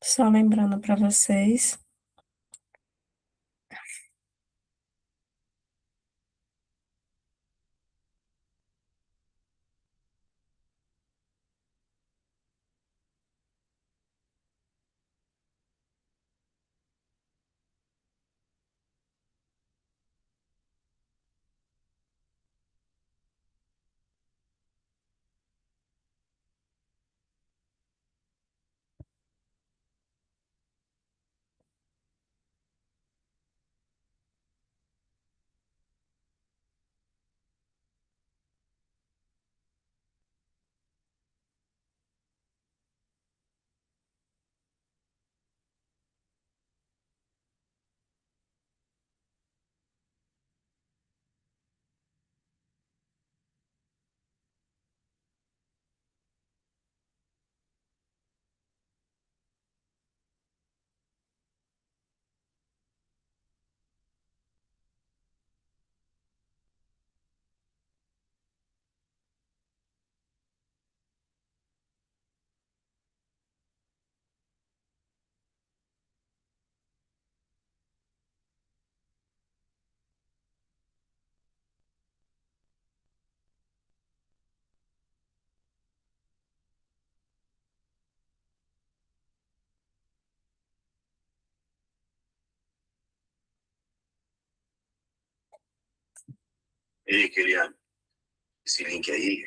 Só lembrando para vocês. Ei, queria esse link aí.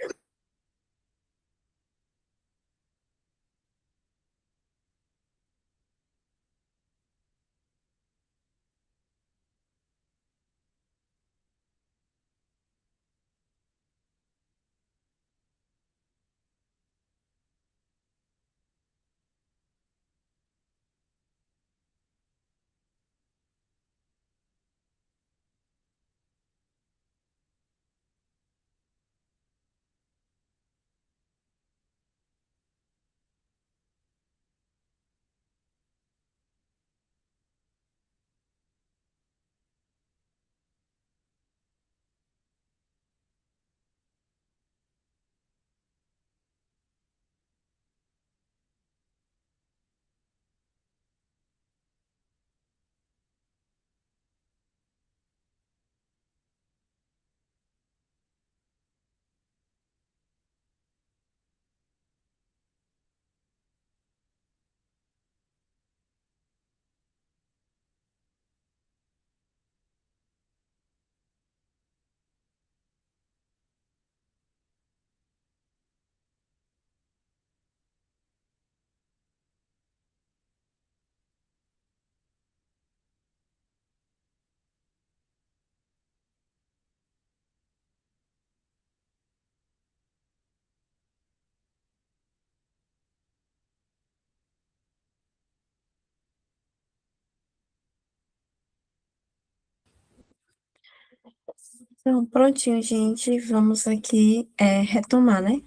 Então, prontinho, gente. Vamos aqui retomar, né?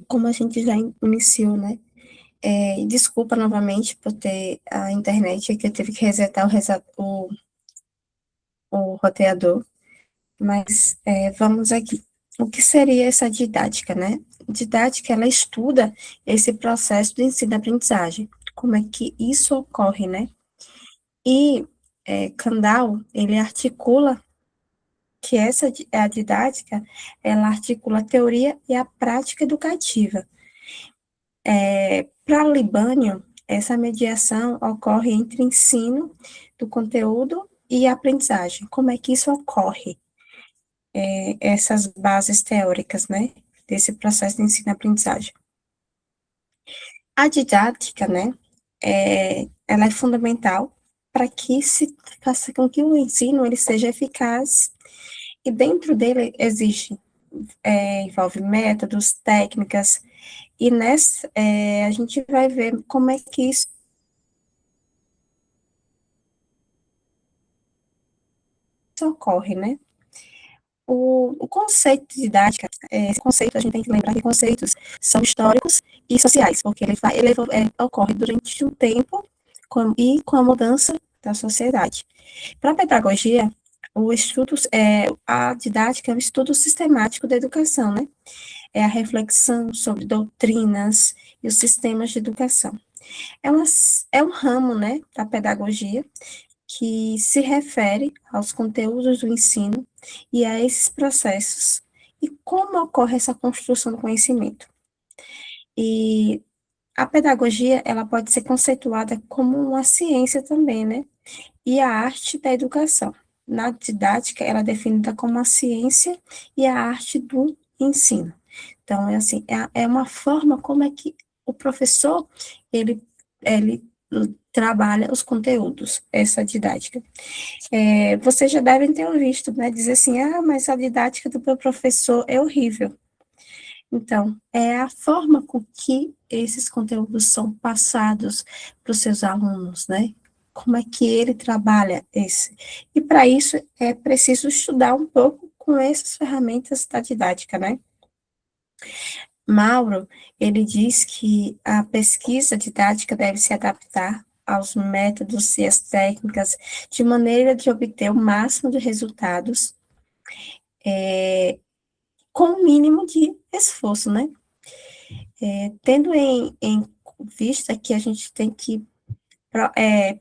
Como a gente já iniciou, né? Desculpa novamente por ter a internet aqui, eu tive que resetar o roteador, mas vamos aqui. O que seria essa didática, né? Didática, ela estuda esse processo de ensino-aprendizagem, como é que isso ocorre, né? E Kandau, ele articula que a didática, ela articula a teoria e a prática educativa. Para Libânio, essa mediação ocorre entre ensino do conteúdo e aprendizagem. Como é que isso ocorre? Essas bases teóricas, né, desse processo de ensino-aprendizagem. A didática, né, ela é fundamental para que se faça com que o ensino ele seja eficaz e dentro dele existe envolve métodos, técnicas, e nessa a gente vai ver como é que isso ocorre, né? O conceito de didática, esse conceito a gente tem que lembrar que conceitos são históricos e sociais, porque ele ocorre durante um tempo e com a mudança da sociedade. Para a pedagogia, a didática é um estudo sistemático da educação, né? É a reflexão sobre doutrinas e os sistemas de educação. É, uma, é um ramo, né, da pedagogia que se refere aos conteúdos do ensino e a esses processos e como ocorre essa construção do conhecimento. E a pedagogia, ela pode ser conceituada como uma ciência também, né? E a arte da educação. Na didática, ela é definida como a ciência e a arte do ensino. Então, é assim, é uma forma como é que o professor, ele trabalha os conteúdos, essa didática. Vocês já devem ter visto, né, dizer assim, mas a didática do meu professor é horrível. Então, é a forma com que esses conteúdos são passados para os seus alunos, né? Como é que ele trabalha esse? E para isso é preciso estudar um pouco com essas ferramentas da didática, né? Mauro, ele diz que a pesquisa didática deve se adaptar aos métodos e às técnicas de maneira de obter o máximo de resultados com o mínimo de esforço, né? Tendo em vista que a gente tem que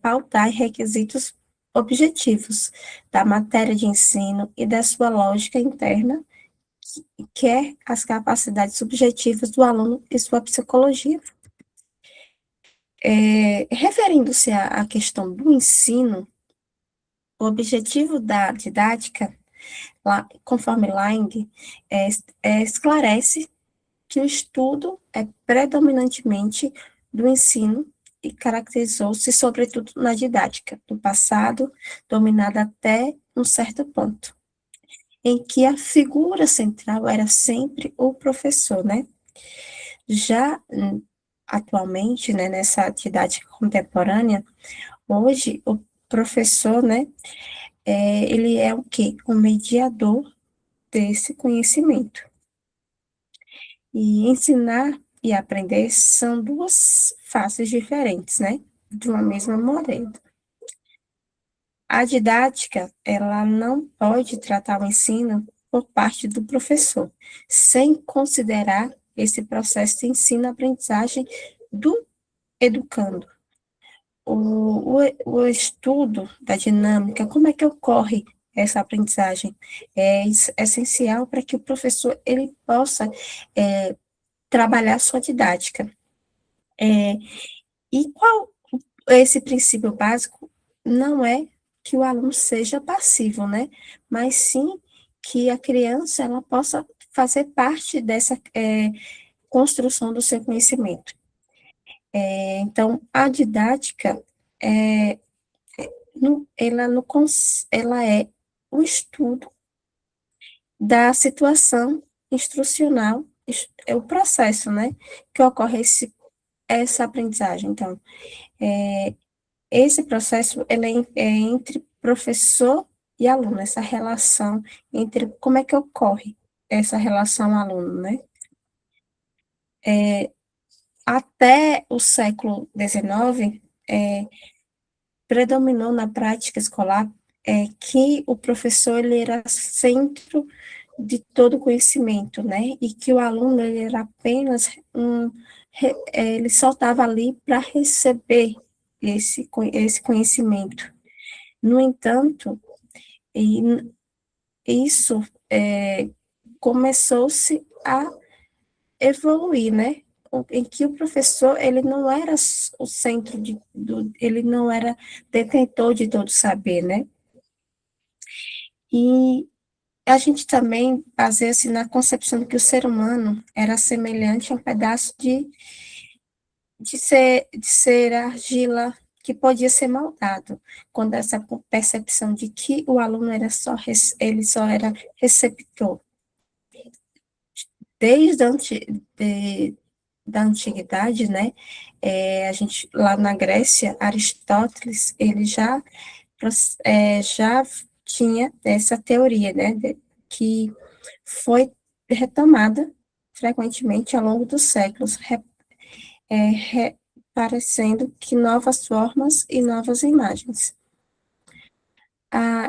pautar requisitos objetivos da matéria de ensino e da sua lógica interna, que é as capacidades subjetivas do aluno e sua psicologia. Referindo-se à questão do ensino, o objetivo da didática, conforme Lang, esclarece que o estudo é predominantemente do ensino e caracterizou-se, sobretudo, na didática do passado, dominada até um certo ponto, em que a figura central era sempre o professor, né? Já atualmente, né, nessa didática contemporânea, hoje o professor, né, ele é o quê? O mediador desse conhecimento. E ensinar e aprender são duas faces diferentes, né? De uma mesma moneda. A didática, ela não pode tratar o ensino por parte do professor, sem considerar esse processo de ensino-aprendizagem do educando. O estudo da dinâmica, como é que ocorre essa aprendizagem, é essencial para que o professor ele possa trabalhar sua didática. E qual esse princípio básico não é que o aluno seja passivo, né? Mas sim que a criança ela possa fazer parte dessa construção do seu conhecimento. Então, a didática é, ela é o estudo da situação instrucional, é o processo, né, que ocorre essa aprendizagem. Então, esse processo ele é entre professor e aluno, essa relação entre como é que ocorre essa relação aluno, né? Até o século XIX, predominou na prática escolar que o professor ele era centro de todo conhecimento, né? E que o aluno ele era apenas ele só estava ali para receber esse conhecimento. No entanto, e isso começou-se a evoluir, né? Em que o professor ele não era o centro ele não era detentor de todo saber, né? E a gente também baseia-se na concepção de que o ser humano era semelhante a um pedaço de ser argila que podia ser moldado, quando essa percepção de que o aluno era ele só era receptor. Desde da antiguidade, né, a gente, lá na Grécia, Aristóteles, ele já tinha essa teoria, né, que foi retomada frequentemente ao longo dos séculos, parecendo que novas formas e novas imagens.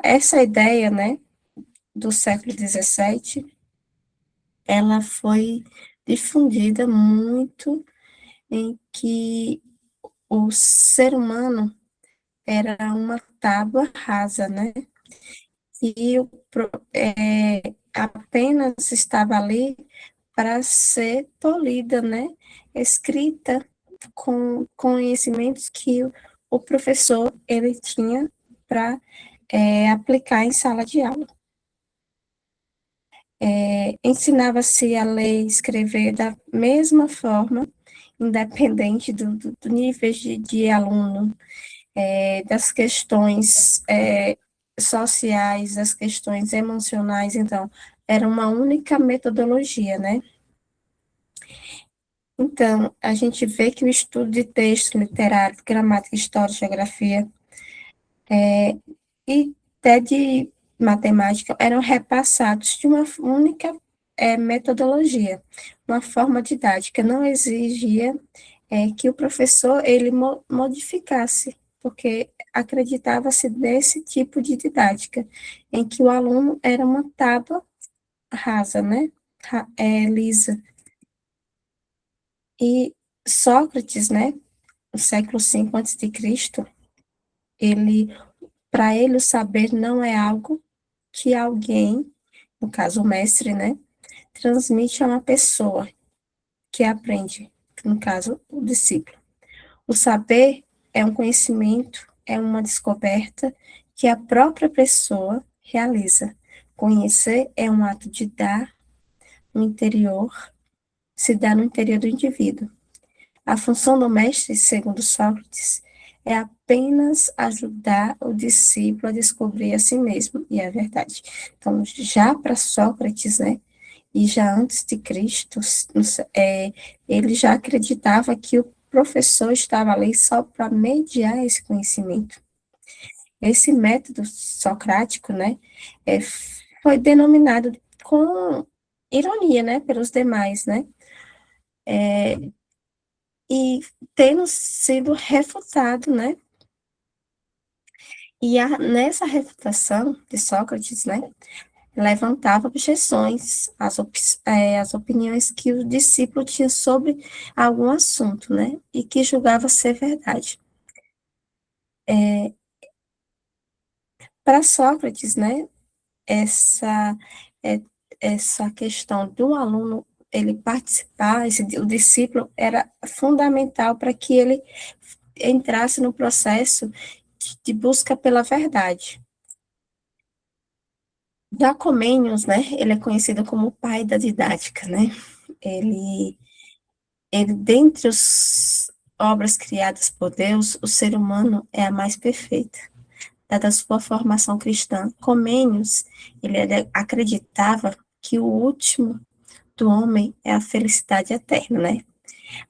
Essa ideia, né, do século XVII, ela foi difundida muito em que o ser humano era uma tábua rasa, né? E apenas estava ali para ser polida, né? Escrita com conhecimentos que o professor ele tinha para aplicar em sala de aula. Ensinava-se a ler e escrever da mesma forma, independente do nível de aluno, das questões sociais, das questões emocionais, então, era uma única metodologia, né? Então, a gente vê que o estudo de texto literário, gramática, história, geografia e até de matemática eram repassados de uma única metodologia, uma forma didática, não exigia que o professor ele modificasse, porque acreditava-se nesse tipo de didática, em que o aluno era uma tábua rasa, né, lisa. E Sócrates, né, no século V a.C., ele, para ele, o saber não é algo que alguém, no caso o mestre, né, transmite a uma pessoa que aprende, no caso o discípulo. O saber é um conhecimento, é uma descoberta que a própria pessoa realiza. Conhecer é um ato de dar no interior, se dá no interior do indivíduo. A função do mestre, segundo Sócrates, é apenas ajudar o discípulo a descobrir a si mesmo e a verdade. Então, já para Sócrates, né, e já antes de Cristo, ele já acreditava que o professor estava ali só para mediar esse conhecimento. Esse método socrático, né, foi denominado com ironia, né, pelos demais, né, e tendo sido refutado, né, e nessa refutação de Sócrates, né, levantava objeções às opiniões que o discípulo tinha sobre algum assunto, né, e que julgava ser verdade. Para Sócrates, né, essa, é, essa questão do aluno ele participar, o discípulo era fundamental para que ele entrasse no processo de busca pela verdade. Já Comênios, né, ele é conhecido como o pai da didática, né, ele, dentre as obras criadas por Deus, o ser humano é a mais perfeita. Dada a sua formação cristã, Comênios, ele acreditava que o último do homem é a felicidade eterna, né?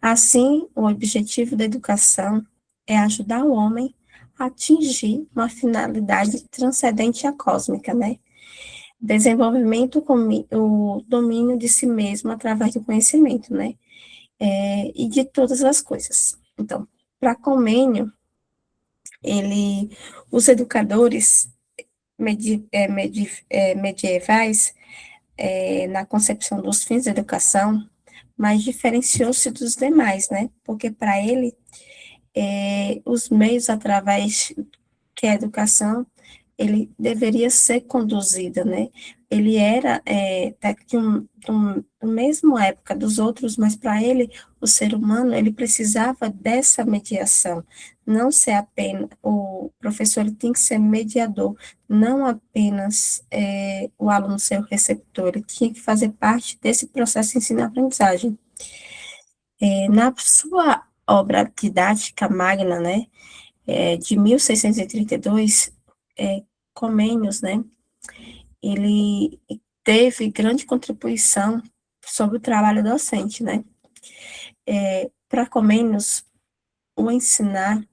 Assim, o objetivo da educação é ajudar o homem a atingir uma finalidade transcendente à cósmica, né? Desenvolvimento com o domínio de si mesmo através do conhecimento, né? E de todas as coisas. Então, para Comênio, os educadores medievais, na concepção dos fins da educação, mas diferenciou-se dos demais, né? Porque para ele, os meios através que a educação ele deveria ser conduzido, né? Ele era do mesmo época dos outros, mas para ele, o ser humano, ele precisava dessa mediação, não ser apenas, o professor ele tem que ser mediador, não apenas o aluno ser o receptor, ele tinha que fazer parte desse processo de ensino-aprendizagem. Na sua obra didática magna, né, de 1632, Comênios, né, ele teve grande contribuição sobre o trabalho docente, né. Para Comênios, o ensinar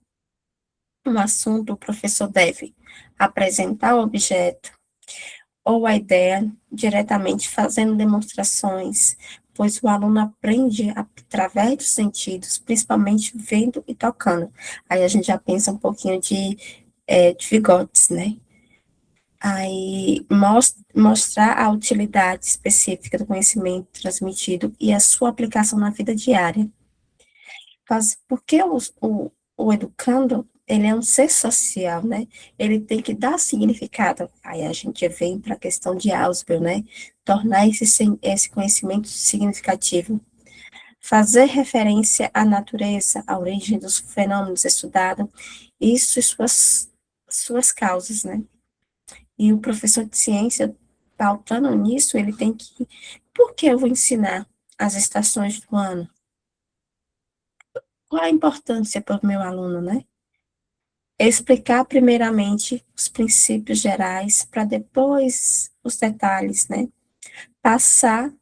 um assunto, o professor deve apresentar o objeto ou a ideia diretamente fazendo demonstrações, pois o aluno aprende através dos sentidos, principalmente vendo e tocando. Aí a gente já pensa um pouquinho de Vygotsky, né? Aí mostrar a utilidade específica do conhecimento transmitido e a sua aplicação na vida diária. Porque o educando, ele é um ser social, né? Ele tem que dar significado. Aí a gente vem para a questão de Ausubel, né? Tornar esse conhecimento significativo. Fazer referência à natureza, à origem dos fenômenos estudados, isso e suas causas, né? E o professor de ciência, pautando nisso, ele tem que... Por que eu vou ensinar as estações do ano? Qual a importância para o meu aluno, né? Explicar primeiramente os princípios gerais, para depois os detalhes, né? Passar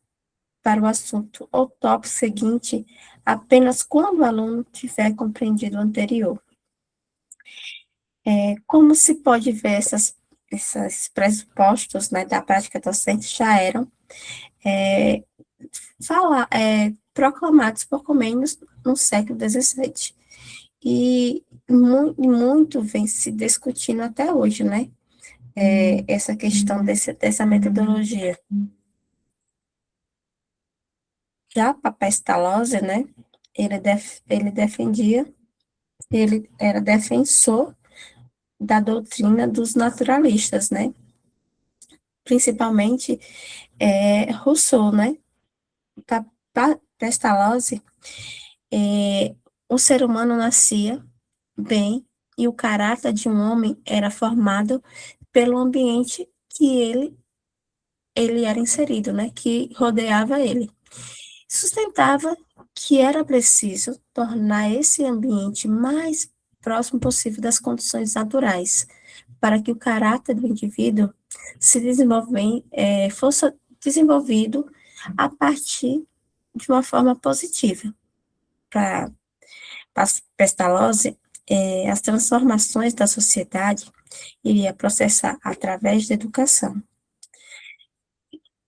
para o assunto ou tópico seguinte apenas quando o aluno tiver compreendido o anterior. Como se pode ver, esses pressupostos, né, da prática docente já eram é, proclamados por Comênios no século XVII. E muito vem se discutindo até hoje, né? Essa questão dessa metodologia. Já Papa Pestalozzi, né? Ele defendia, ele era defensor da doutrina dos naturalistas, né? Principalmente Rousseau, né? Pestalozzi, o ser humano nascia bem e o caráter de um homem era formado pelo ambiente que ele era inserido, né? Que rodeava ele. Sustentava que era preciso tornar esse ambiente mais próximo possível das condições naturais, para que o caráter do indivíduo fosse desenvolvido a partir de uma forma positiva. Para Pestalozzi, as transformações da sociedade iria processar através da educação.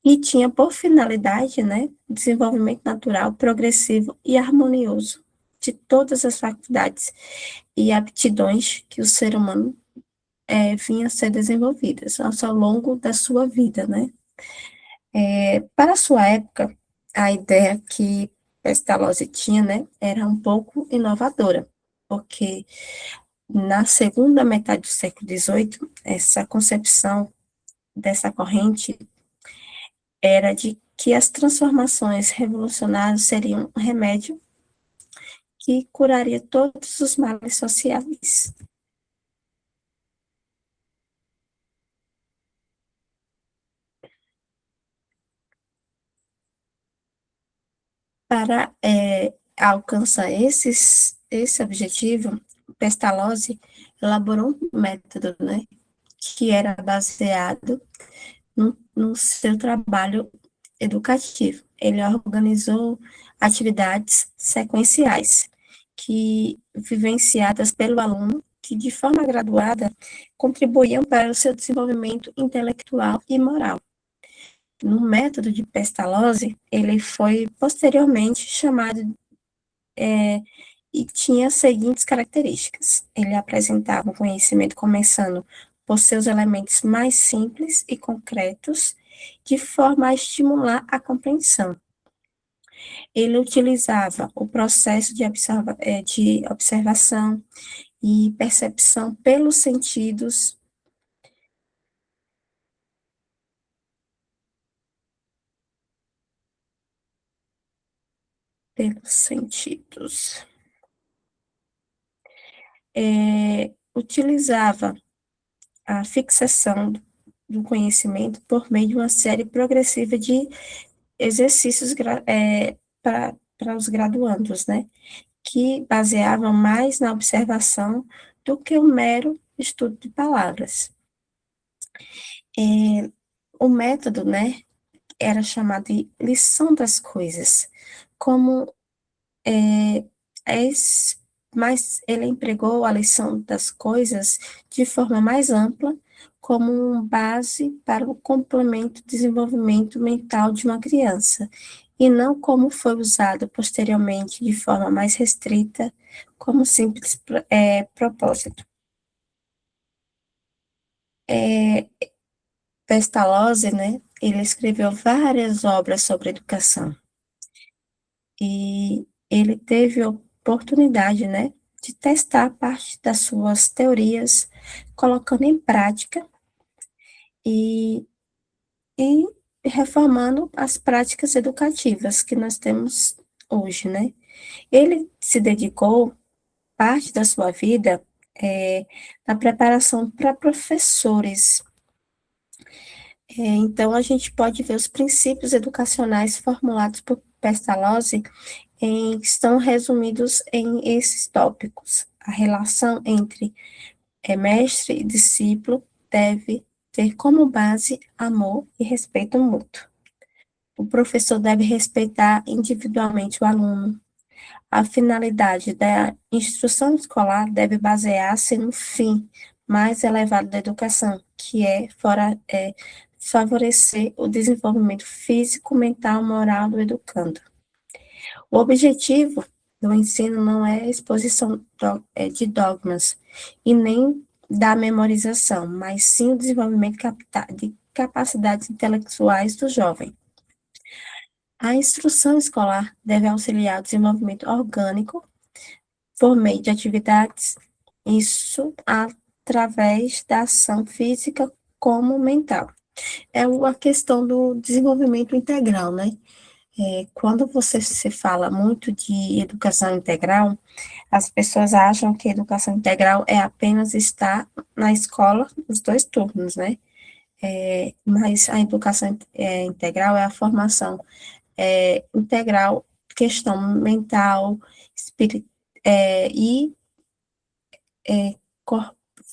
E tinha por finalidade, né, o desenvolvimento natural, progressivo e harmonioso de todas as faculdades e aptidões que o ser humano vinha a ser desenvolvidas ao longo da sua vida, né. Para a sua época, a ideia que Pestalozzi tinha, né, era um pouco inovadora, porque na segunda metade do século XVIII, essa concepção dessa corrente era de que as transformações revolucionárias seriam um remédio que curaria todos os males sociais. Para alcançar esse objetivo, Pestalozzi elaborou um método, né, que era baseado no seu trabalho educativo. Ele organizou atividades sequenciais, que vivenciadas pelo aluno, que de forma graduada contribuíam para o seu desenvolvimento intelectual e moral. No método de Pestalozzi, ele foi posteriormente chamado e tinha as seguintes características. Ele apresentava um conhecimento começando por seus elementos mais simples e concretos, de forma a estimular a compreensão. Ele utilizava o processo de observação e percepção pelos sentidos. Utilizava a fixação do conhecimento por meio de uma série progressiva de exercícios para os graduandos, né? Que baseavam mais na observação do que o mero estudo de palavras. O método, né, era chamado de lição das coisas, como mas ele empregou a lição das coisas de forma mais ampla, como base para o complemento do desenvolvimento mental de uma criança, e não como foi usado posteriormente de forma mais restrita, como simples propósito. Pestalozzi, né, ele escreveu várias obras sobre educação, e ele teve oportunidade, né, de testar parte das suas teorias, colocando em prática e, e reformando as práticas educativas que nós temos hoje, né? Ele se dedicou parte da sua vida na preparação para professores. Então, a gente pode ver os princípios educacionais formulados por Pestalozzi estão resumidos em esses tópicos. A relação entre mestre e discípulo deve ter como base amor e respeito mútuo. O professor deve respeitar individualmente o aluno. A finalidade da instrução escolar deve basear-se no fim mais elevado da educação, que é favorecer o desenvolvimento físico, mental, moral do educando. O objetivo do ensino não é a exposição de dogmas e nem da memorização, mas sim o desenvolvimento de capacidades intelectuais do jovem. A instrução escolar deve auxiliar o desenvolvimento orgânico por meio de atividades, isso através da ação física como mental. É a questão do desenvolvimento integral, né? Quando você se fala muito de educação integral, as pessoas acham que educação integral é apenas estar na escola os 2 turnos, né? Mas a educação integral é a formação integral, questão mental, e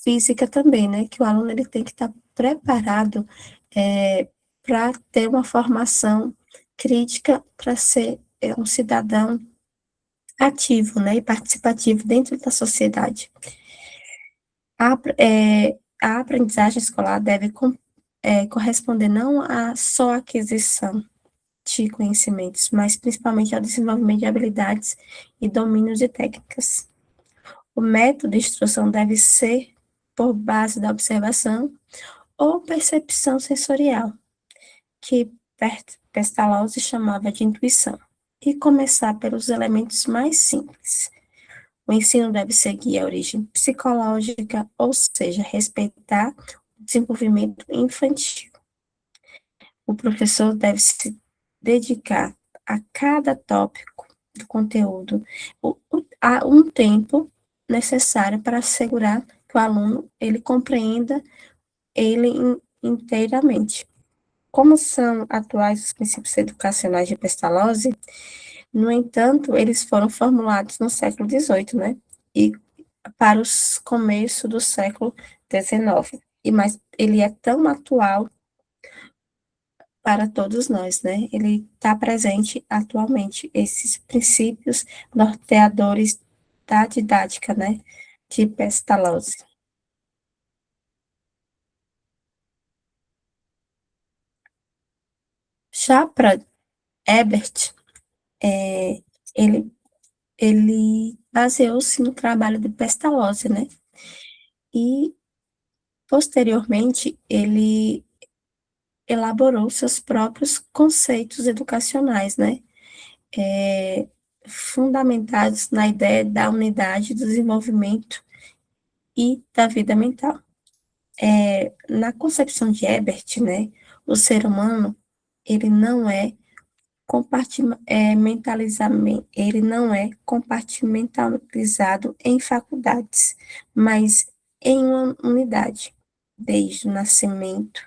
física também, né? Que o aluno ele tem que estar preparado para ter uma formação crítica, para ser um cidadão ativo, né, e participativo dentro da sociedade. A aprendizagem escolar deve corresponder não a só aquisição de conhecimentos, mas principalmente ao desenvolvimento de habilidades e domínios de técnicas. O método de instrução deve ser por base da observação ou percepção sensorial, que Pestalozzi chamava de intuição, e começar pelos elementos mais simples. O ensino deve seguir a origem psicológica, ou seja, respeitar o desenvolvimento infantil. O professor deve se dedicar a cada tópico do conteúdo a um tempo necessário para assegurar que o aluno ele compreenda ele inteiramente. Como são atuais os princípios educacionais de Pestalozzi, no entanto, eles foram formulados no século XVIII, né? E para os começos do século XIX. Mas ele é tão atual para todos nós, né? Ele está presente atualmente, esses princípios norteadores da didática, né? De Pestalozzi. Já para Ebert, ele, ele baseou-se no trabalho de Pestalozzi, né? E, posteriormente, ele elaborou seus próprios conceitos educacionais, né? Fundamentados na ideia da unidade do desenvolvimento e da vida mental. Na concepção de Ebert, né, o ser humano, ele não é ele não é compartimentalizado em faculdades, mas em uma unidade. Desde o nascimento,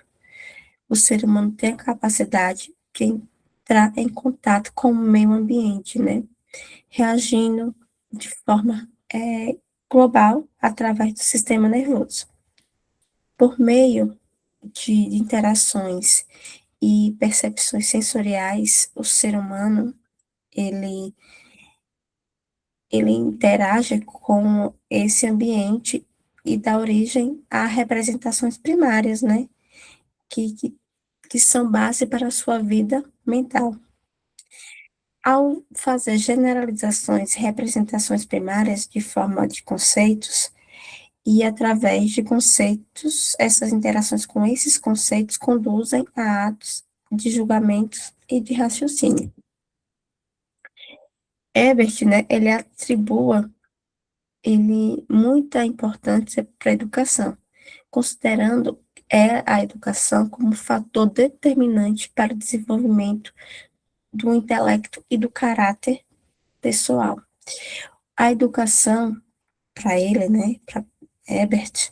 o ser humano tem a capacidade de entrar em contato com o meio ambiente, né? Reagindo de forma global através do sistema nervoso. Por meio de interações e percepções sensoriais, o ser humano ele, ele interage com esse ambiente e dá origem a representações primárias, né? Que são base para a sua vida mental. Ao fazer generalizações e representações primárias de forma de conceitos, e através de conceitos, essas interações com esses conceitos conduzem a atos de julgamentos e de raciocínio. Ebert, né, ele atribua muita importância para a educação, considerando a educação como fator determinante para o desenvolvimento do intelecto e do caráter pessoal. A educação, para ele, né, para Herbert,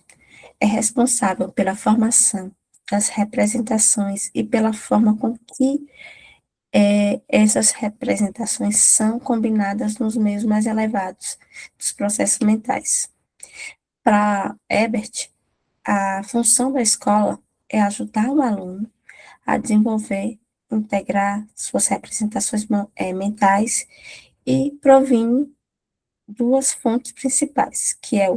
é responsável pela formação das representações e pela forma com que essas representações são combinadas nos meios mais elevados dos processos mentais. Para Herbert, a função da escola é ajudar o aluno a desenvolver, integrar suas representações mentais e provém duas fontes principais, que é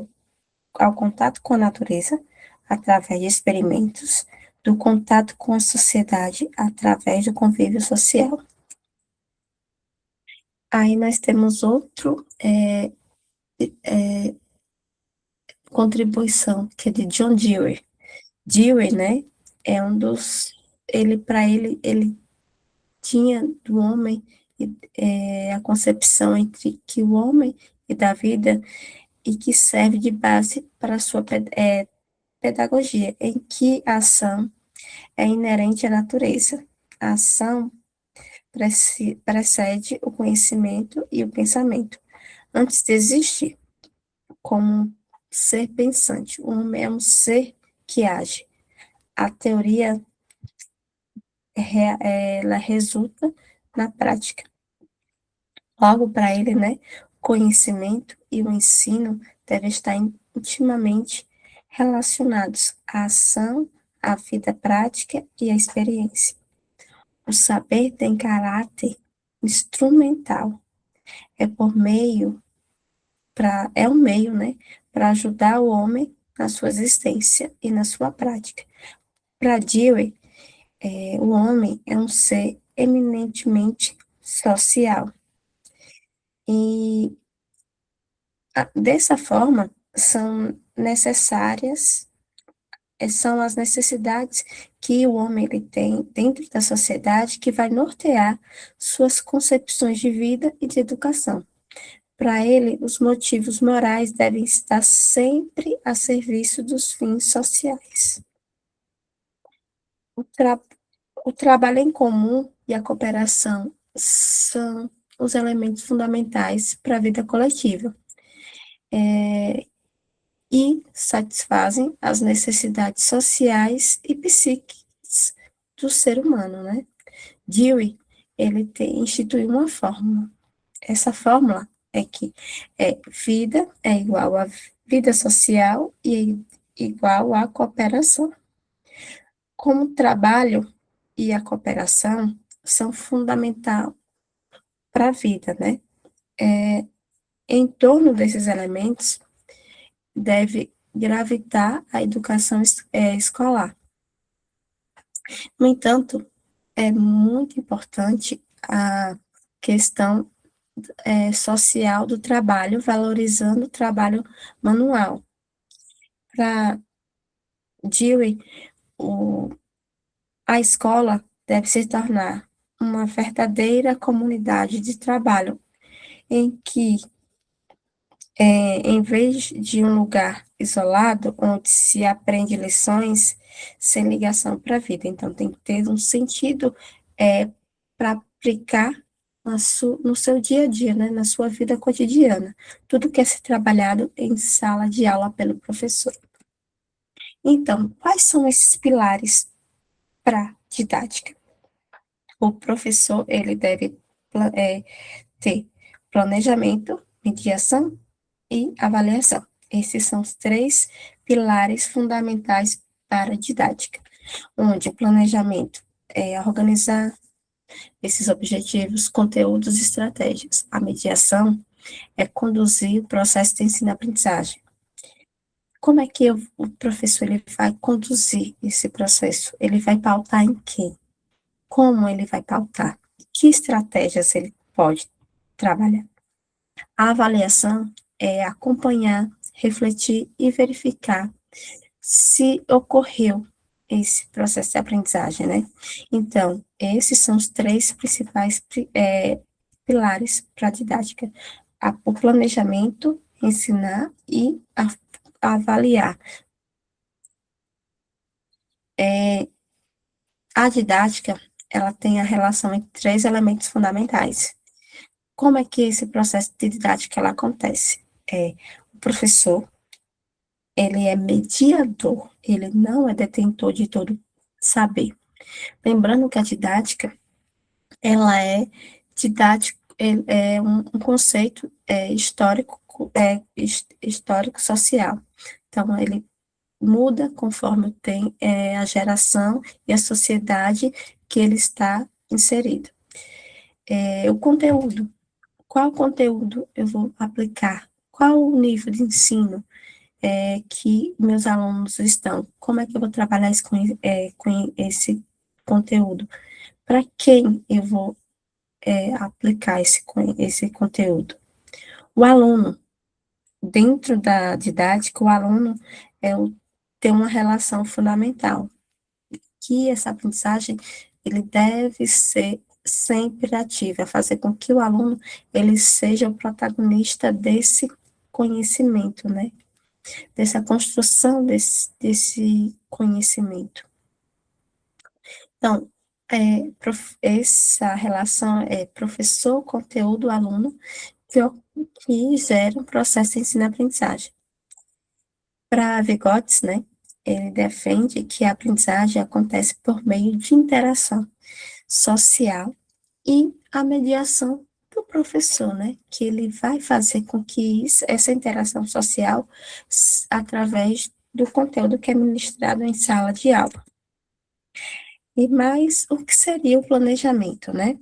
ao contato com a natureza, através de experimentos, do contato com a sociedade, através do convívio social. Aí nós temos outro contribuição, que é de John Dewey. Dewey, né, é um dos, ele tinha do homem a concepção entre que o homem e da vida e que serve de base para a sua pedagogia, em que a ação é inerente à natureza. A ação precede o conhecimento e o pensamento. Antes de existir como um ser pensante, o homem é um ser que age. A teoria ela resulta na prática. Logo, para ele, né, o conhecimento e o ensino devem estar intimamente relacionados à ação, à vida prática e à experiência. O saber tem caráter instrumental, é um meio, né, para ajudar o homem na sua existência e na sua prática. Para Dewey, o homem é um ser eminentemente social. E dessa forma, são as necessidades que o homem ele tem dentro da sociedade que vai nortear suas concepções de vida e de educação. Para ele, os motivos morais devem estar sempre a serviço dos fins sociais. O trabalho em comum e a cooperação são os elementos fundamentais para a vida coletiva. E satisfazem as necessidades sociais e psíquicas do ser humano, né? Dewey, instituiu uma fórmula. Essa fórmula é que vida é igual a vida social e é igual a cooperação. Como o trabalho e a cooperação são fundamentais para a vida, né? Em torno desses elementos, deve gravitar a educação escolar. No entanto, é muito importante a questão social do trabalho, valorizando o trabalho manual. Para Dewey, a escola deve se tornar uma verdadeira comunidade de trabalho, em que em vez de um lugar isolado, onde se aprende lições sem ligação para a vida. Então, tem que ter um sentido para aplicar no seu dia a dia, né, na sua vida cotidiana. Tudo que é ser trabalhado em sala de aula pelo professor. Então, quais são esses pilares para didática? O professor, ele deve ter planejamento, mediação e avaliação. Esses são os três pilares fundamentais para a didática, onde o planejamento é organizar esses objetivos, conteúdos e estratégias. A mediação é conduzir o processo de ensino-aprendizagem. Como é que o professor ele vai conduzir esse processo? Ele vai pautar em quê? Como ele vai pautar? Que estratégias ele pode trabalhar? A avaliação é acompanhar, refletir e verificar se ocorreu esse processo de aprendizagem, né? Então, esses são os três principais pilares para a didática: o planejamento, ensinar e avaliar. A didática, ela tem a relação entre três elementos fundamentais. Como é que esse processo de didática ela acontece? O professor, ele é mediador, ele não é detentor de todo saber. Lembrando que a didática, ela é didático, é um conceito histórico, histórico social. Então, ele muda conforme tem a geração e a sociedade que ele está inserido. O conteúdo. Qual conteúdo eu vou aplicar? Qual o nível de ensino que meus alunos estão? Como é que eu vou trabalhar com esse conteúdo? Para quem eu vou aplicar esse conteúdo? O aluno, dentro da didática, o aluno tem uma relação fundamental, que essa aprendizagem ele deve ser sempre ativa, fazer com que o aluno ele seja o protagonista desse conhecimento, né? Dessa construção desse conhecimento. Então, essa relação é professor, conteúdo, aluno, que gera um processo de ensino-aprendizagem. Para Vygotsky, né, ele defende que a aprendizagem acontece por meio de interação social e a mediação do professor, né, que ele vai fazer com que essa interação social através do conteúdo que é ministrado em sala de aula. E mais, o que seria o planejamento, né?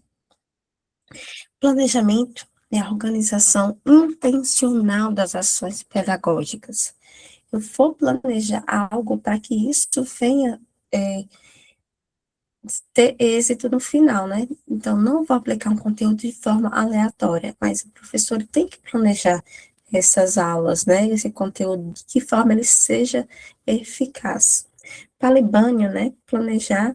Planejamento é a organização intencional das ações pedagógicas. Eu vou planejar algo para que isso venha ter êxito no final, né? Então, não vou aplicar um conteúdo de forma aleatória, mas o professor tem que planejar essas aulas, né? Esse conteúdo, de que forma ele seja eficaz. Para Libânio, né? Planejar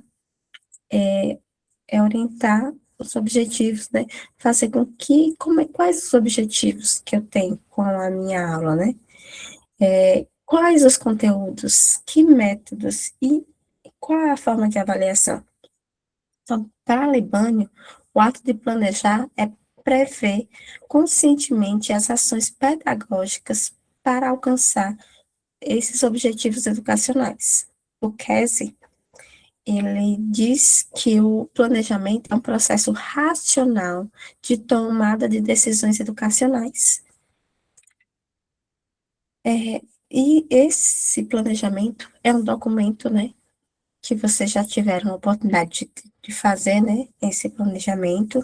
orientar os objetivos, né? Fazer com que, quais os objetivos que eu tenho com a minha aula, né? Quais os conteúdos, que métodos e qual é a forma de avaliação? Então, para a Libânio, o ato de planejar é prever conscientemente as ações pedagógicas para alcançar esses objetivos educacionais. O Kese, ele diz que o planejamento é um processo racional de tomada de decisões educacionais. E esse planejamento é um documento, né, que vocês já tiveram a oportunidade de fazer, né, esse planejamento,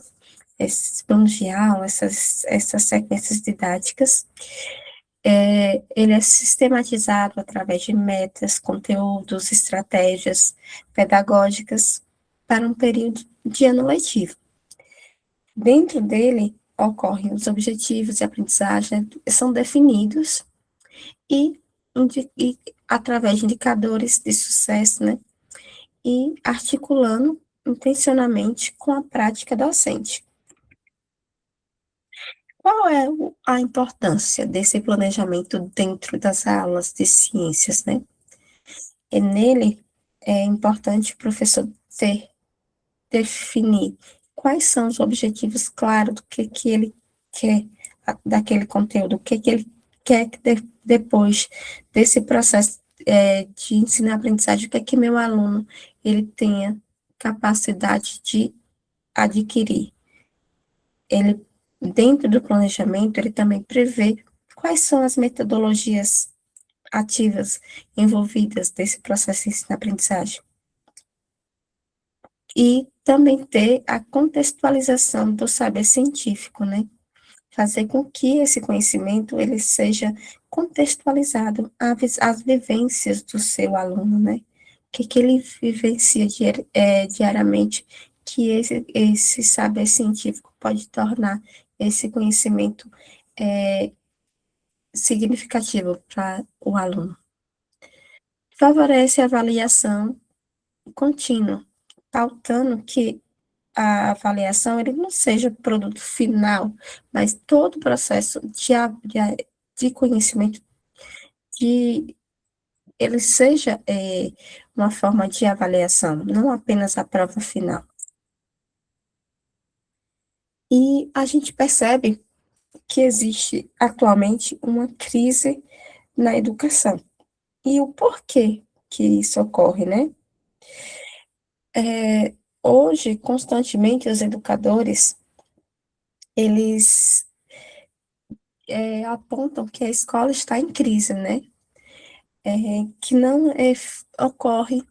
esses planos de aula, essas sequências didáticas. Ele é sistematizado através de metas, conteúdos, estratégias pedagógicas para um período de ano letivo. Dentro dele, ocorrem os objetivos de aprendizagem, são definidos e, e através de indicadores de sucesso, né, e articulando intencionalmente com a prática docente. Qual é a importância desse planejamento dentro das aulas de ciências, né? E nele é importante o professor definir quais são os objetivos claros do que ele quer daquele conteúdo, o que ele quer que depois desse processo de ensino-aprendizagem, o que meu aluno ele tenha capacidade de adquirir. Ele, dentro do planejamento, ele também prevê quais são as metodologias ativas envolvidas nesse processo de ensino-aprendizagem. E também ter a contextualização do saber científico, né? Fazer com que esse conhecimento ele seja contextualizado às vivências do seu aluno, né? O que ele vivencia diariamente, que esse saber científico pode tornar esse conhecimento significativo para o aluno. Favorece a avaliação contínua, pautando que a avaliação ele não seja o produto final, mas todo o processo de conhecimento, de ele seja uma forma de avaliação, não apenas a prova final. E a gente percebe que existe atualmente uma crise na educação. E o porquê que isso ocorre, né? Hoje, constantemente, os educadores, eles apontam que a escola está em crise, né? Que não ocorre,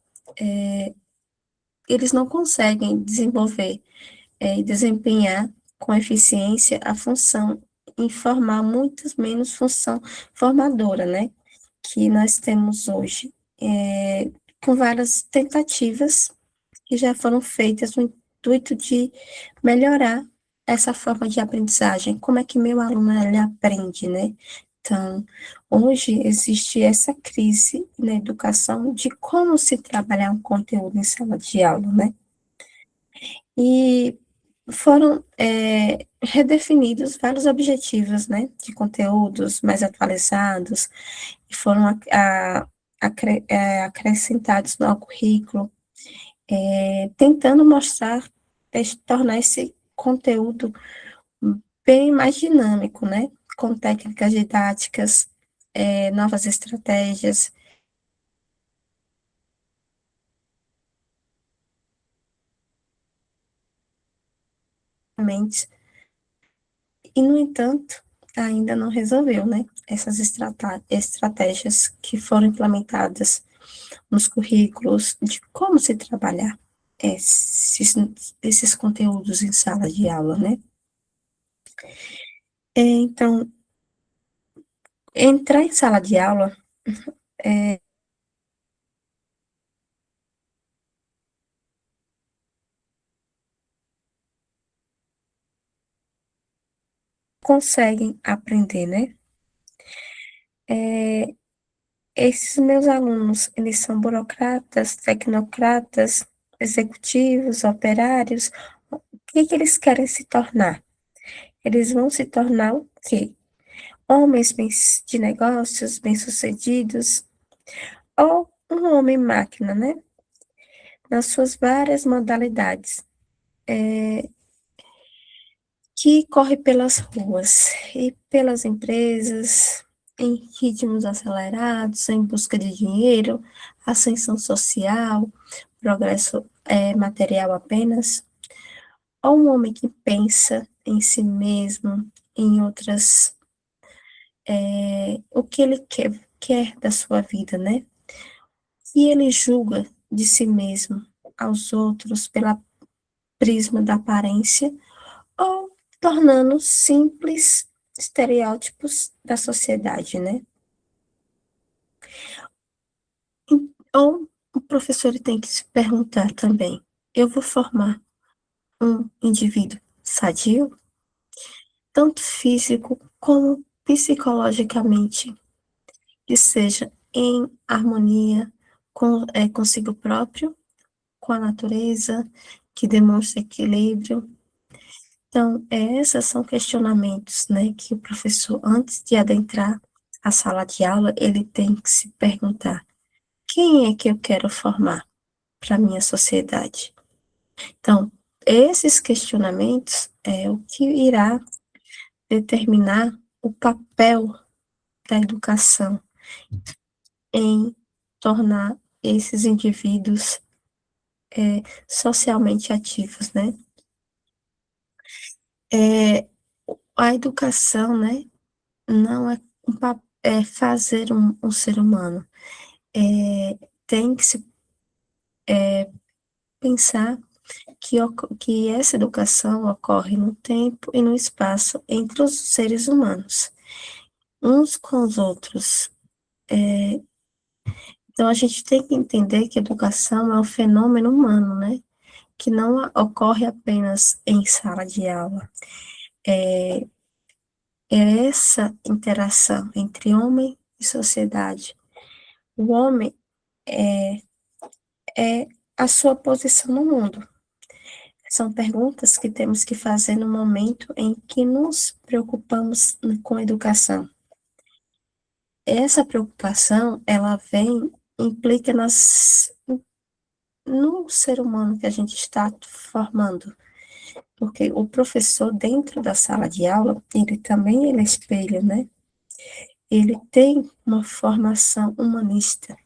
eles não conseguem desenvolver e desempenhar com eficiência a função, informar muito menos função formadora, né? Que nós temos hoje, com várias tentativas que já foram feitas no intuito de melhorar essa forma de aprendizagem, como é que meu aluno ele aprende, né? Então, hoje existe essa crise na educação de como se trabalhar um conteúdo em sala de aula, né? E foram redefinidos vários objetivos, né, de conteúdos mais atualizados, e foram acrescentados no currículo, tentando mostrar, tornar esse conteúdo bem mais dinâmico, né, com técnicas didáticas, novas estratégias, realmente. E, no entanto, ainda não resolveu, né, essas estratégias que foram implementadas nos currículos de como se trabalhar esses conteúdos em sala de aula, né? Então, entrar em sala de aula conseguem aprender, né? Esses meus alunos, eles são burocratas, tecnocratas, executivos, operários. O que que eles querem se tornar? Eles vão se tornar o quê? Homens de negócios, bem-sucedidos, ou um homem-máquina, né? Nas suas várias modalidades, que corre pelas ruas e pelas empresas, em ritmos acelerados, em busca de dinheiro, ascensão social, progresso material apenas, ou um homem que pensa em si mesmo, em outras, o que ele quer da sua vida, né? E ele julga de si mesmo aos outros pela prisma da aparência, ou tornando simples estereótipos da sociedade, né? Ou o professor tem que se perguntar também: eu vou formar um indivíduo sadio, tanto físico como psicologicamente, que seja em harmonia consigo próprio, com a natureza, que demonstre equilíbrio. Então, esses são questionamentos, né, que o professor, antes de adentrar a sala de aula, ele tem que se perguntar: quem é que eu quero formar para a minha sociedade? Então, esses questionamentos é o que irá determinar o papel da educação em tornar esses indivíduos socialmente ativos, né? É, a educação, né, não é, fazer um ser humano. Tem que se pensar que essa educação ocorre no tempo e no espaço entre os seres humanos, uns com os outros. Então, a gente tem que entender que a educação é um fenômeno humano, né? Que não ocorre apenas em sala de aula. É essa interação entre homem e sociedade. O homem é a sua posição no mundo. São perguntas que temos que fazer no momento em que nos preocupamos com a educação. essa preocupação, ela implica no ser humano que a gente está formando, porque o professor dentro da sala de aula, ele é espelho, né? Ele tem uma formação humanista,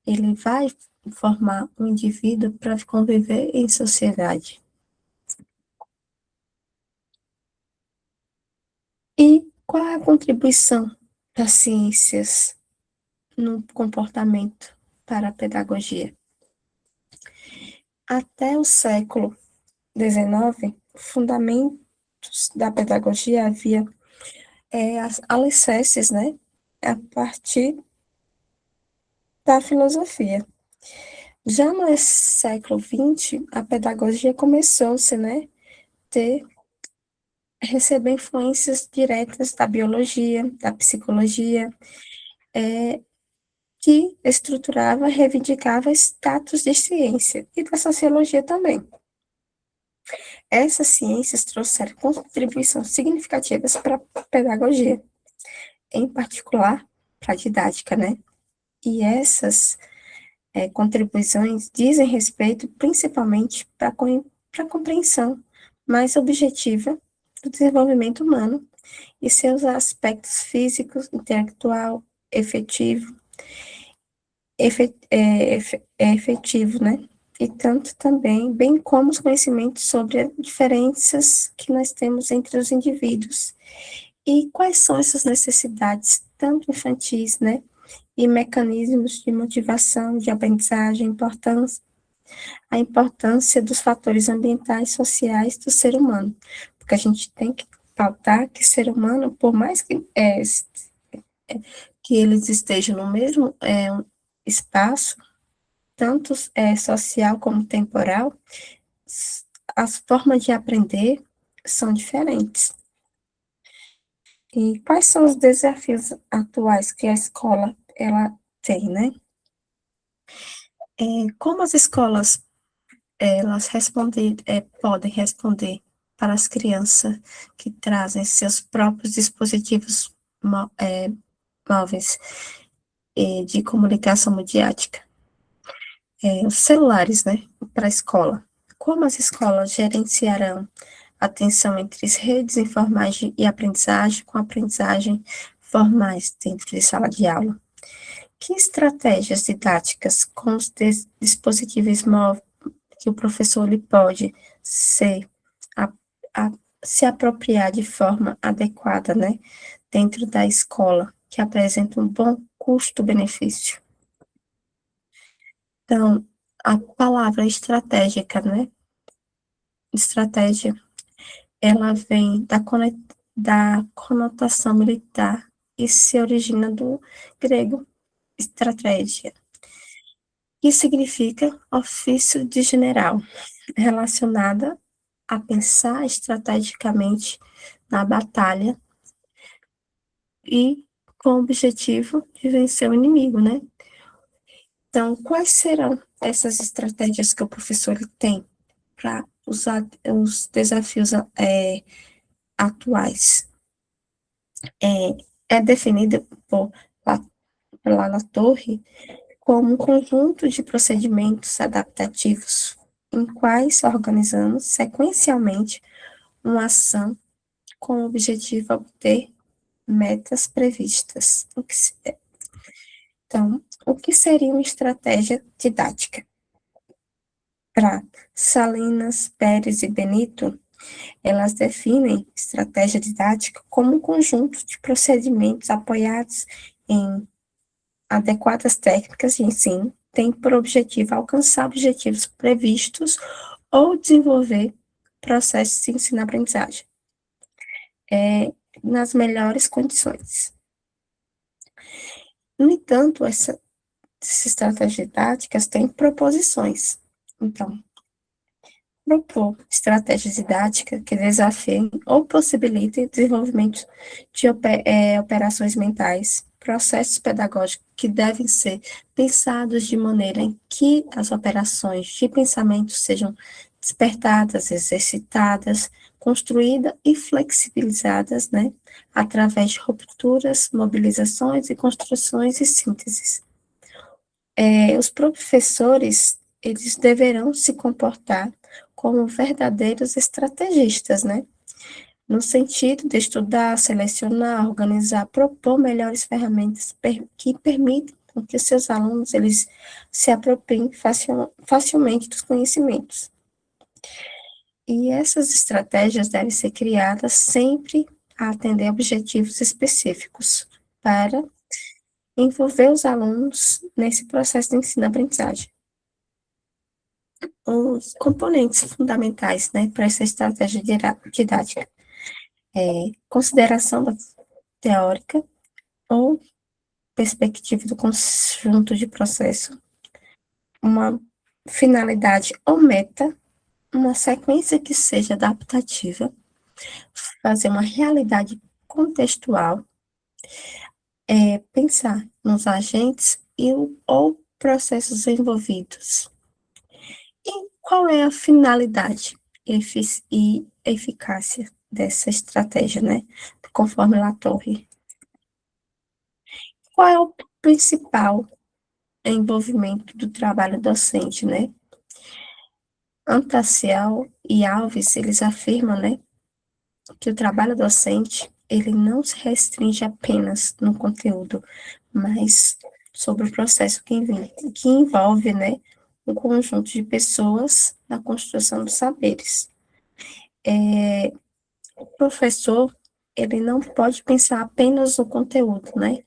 ele vai formar um indivíduo para conviver em sociedade. E qual é a contribuição das ciências no comportamento para a pedagogia? Até o século XIX, fundamentos da pedagogia havia as alicerces, né, a partir da filosofia. Já no século XX, a pedagogia começou-se, né, ter receber influências diretas da biologia, da psicologia, que estruturava, reivindicava status de ciência e da sociologia também. Essas ciências trouxeram contribuições significativas para a pedagogia, em particular para a didática, né? E essas contribuições dizem respeito principalmente para a compreensão mais objetiva do desenvolvimento humano e seus aspectos físicos, intelectual, efetivo, efetivo, né? E tanto também, bem como os conhecimentos sobre as diferenças que nós temos entre os indivíduos. E quais são essas necessidades, tanto infantis, né? E mecanismos de motivação, de aprendizagem, a importância dos fatores ambientais e sociais do ser humano. Porque a gente tem que pautar que ser humano, por mais que eles estejam no mesmo espaço, tanto social como temporal, as formas de aprender são diferentes. E quais são os desafios atuais que a escola ela tem, né? Como as escolas podem responder para as crianças que trazem seus próprios dispositivos móveis de comunicação midiática, os celulares, né, para a escola. Como as escolas gerenciarão a tensão entre as redes informais e aprendizagem com aprendizagem formais dentro de sala de aula? Que estratégias didáticas com os dispositivos móveis que o professor ele pode ser, a, a, se apropriar de forma adequada, né, dentro da escola, que apresenta um bom custo-benefício? Então, a palavra estratégica, né, estratégia, ela vem da conotação militar e se origina do grego estratégia, que significa ofício de general, relacionada a pensar estrategicamente na batalha e com o objetivo de vencer o inimigo, né? Então, quais serão essas estratégias que o professor tem para usar os desafios atuais? É definido pela Torre como um conjunto de procedimentos adaptativos em quais organizamos sequencialmente uma ação com o objetivo de obter metas previstas. Então, o que seria uma estratégia didática? Para Salinas, Pérez e Benito, elas definem estratégia didática como um conjunto de procedimentos apoiados em adequadas técnicas de ensino, tem por objetivo alcançar objetivos previstos ou desenvolver processos de ensino-aprendizagem nas melhores condições. No entanto, essas estratégias didáticas têm proposições. Então, propor estratégias didáticas que desafiem ou possibilitem o desenvolvimento de operações mentais, processos pedagógicos que devem ser pensados de maneira em que as operações de pensamento sejam despertadas, exercitadas, construídas e flexibilizadas, né, através de rupturas, mobilizações e construções e sínteses. Os professores, eles deverão se comportar como verdadeiros estrategistas, né, no sentido de estudar, selecionar, organizar, propor melhores ferramentas que permitam que os seus alunos eles se apropriem facilmente dos conhecimentos. E essas estratégias devem ser criadas sempre a atender objetivos específicos para envolver os alunos nesse processo de ensino-aprendizagem. Os componentes fundamentais, né, para essa estratégia didática consideração teórica ou perspectiva do conjunto de processo, uma finalidade ou meta, uma sequência que seja adaptativa, fazer uma realidade contextual, pensar nos agentes ou processos envolvidos. E qual é a finalidade e eficácia dessa estratégia, né? Conforme Latorre. Qual é o principal envolvimento do trabalho docente, né? Antacial e Alves, eles afirmam, né, que o trabalho docente, ele não se restringe apenas no conteúdo, mas sobre o processo que envolve, né, um conjunto de pessoas na construção dos saberes. O professor, ele não pode pensar apenas no conteúdo, né,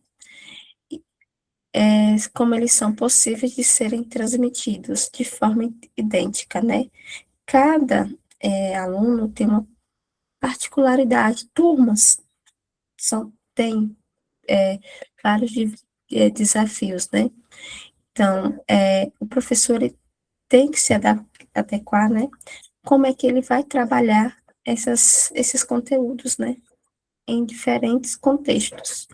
como eles são possíveis de serem transmitidos de forma idêntica, né. Cada aluno tem uma particularidade, turmas têm vários desafios, né? Então, o professor ele tem que se adequar, né? Como é que ele vai trabalhar esses conteúdos, né? Em diferentes contextos.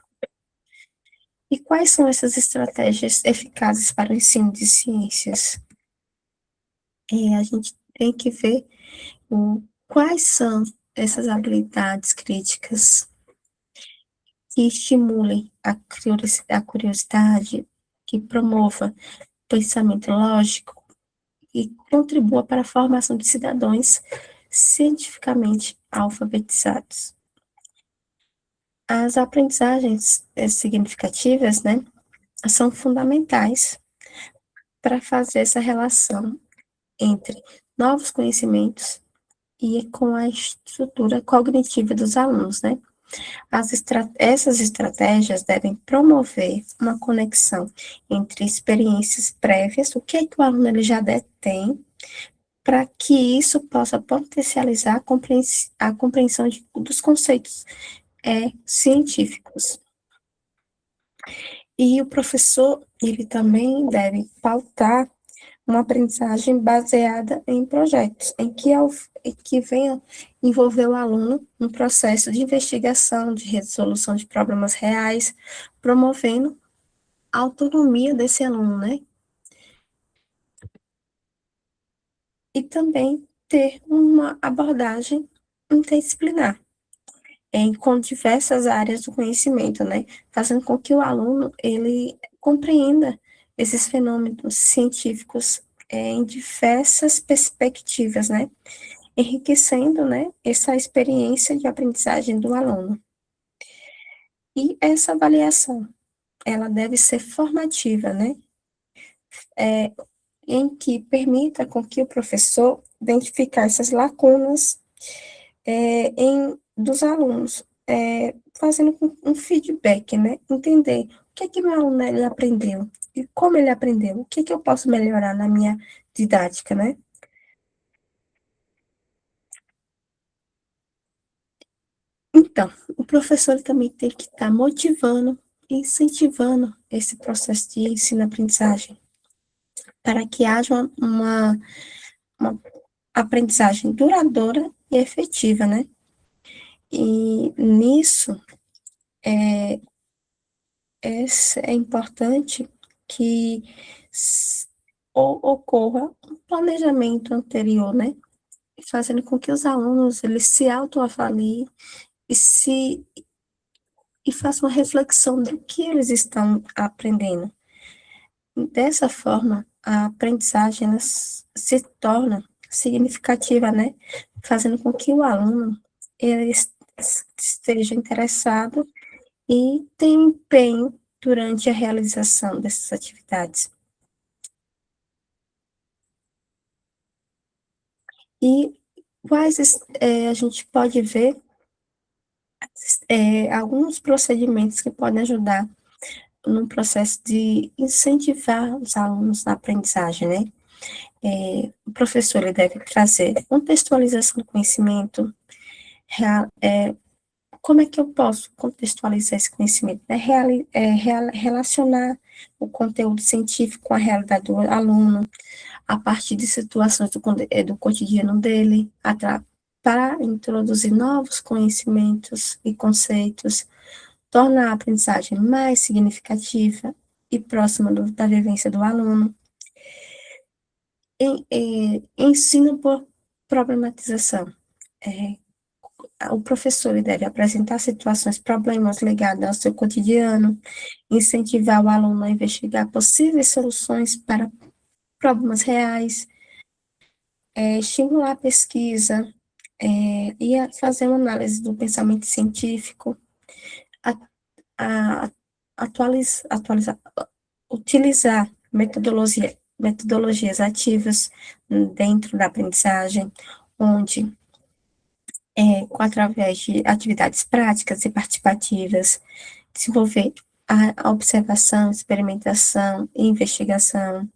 E quais são essas estratégias eficazes para o ensino de ciências? A gente tem que ver quais são essas habilidades críticas que estimulem a curiosidade, que promova pensamento lógico e contribua para a formação de cidadãos cientificamente alfabetizados. As aprendizagens significativas, né, são fundamentais para fazer essa relação entre novos conhecimentos e com a estrutura cognitiva dos alunos, né? Essas estratégias devem promover uma conexão entre experiências prévias, o que é que o aluno ele já detém, para que isso possa potencializar a compreensão dos conceitos científicos. E o professor, ele também deve pautar uma aprendizagem baseada em projetos, em que venha envolver o aluno no processo de investigação, de resolução de problemas reais, promovendo a autonomia desse aluno, né? E também ter uma abordagem interdisciplinar, com diversas áreas do conhecimento, né? Fazendo com que o aluno, ele compreenda esses fenômenos científicos em diversas perspectivas, né? Enriquecendo, né, essa experiência de aprendizagem do aluno. E essa avaliação, ela deve ser formativa, né, em que permita com que o professor identificar essas lacunas dos alunos, fazendo um feedback, né, entender o que meu aluno ele aprendeu e como ele aprendeu, o que eu posso melhorar na minha didática, né. Então, o professor também tem que estar motivando e incentivando esse processo de ensino-aprendizagem, para que haja uma aprendizagem duradoura e efetiva, né? E nisso é importante que ocorra um planejamento anterior, né? fazendo com que os alunos eles se autoavaliem e se e façam uma reflexão do que eles estão aprendendo. Dessa forma, a aprendizagem ela se torna significativa, né? Fazendo com que o aluno ele esteja interessado e tenha empenho durante a realização dessas atividades. E a gente pode ver alguns procedimentos que podem ajudar no processo de incentivar os alunos na aprendizagem, né? O professor ele deve trazer contextualização do conhecimento, como é que eu posso contextualizar esse conhecimento? Relacionar o conteúdo científico com a realidade do aluno, a partir de situações do cotidiano dele, para introduzir novos conhecimentos e conceitos, tornar a aprendizagem mais significativa e próxima da vivência do aluno. Ensino por problematização. O professor ele deve apresentar situações, problemas ligados ao seu cotidiano, incentivar o aluno a investigar possíveis soluções para problemas reais, estimular a pesquisa, e fazer uma análise do pensamento científico, a, a, atualizar, utilizar metodologias ativas dentro da aprendizagem, onde através de atividades práticas e participativas, desenvolver a observação, experimentação e investigação,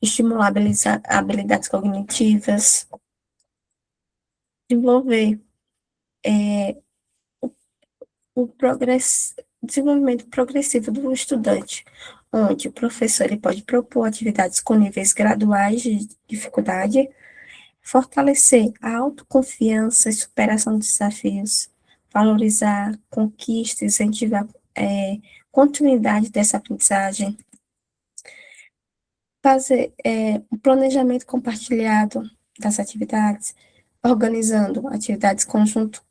estimular habilidades cognitivas, desenvolver desenvolvimento progressivo do estudante, onde o professor ele pode propor atividades com níveis graduais de dificuldade, fortalecer a autoconfiança e superação de desafios, valorizar conquistas, incentivar continuidade dessa aprendizagem, fazer um planejamento compartilhado das atividades, organizando atividades em conjunto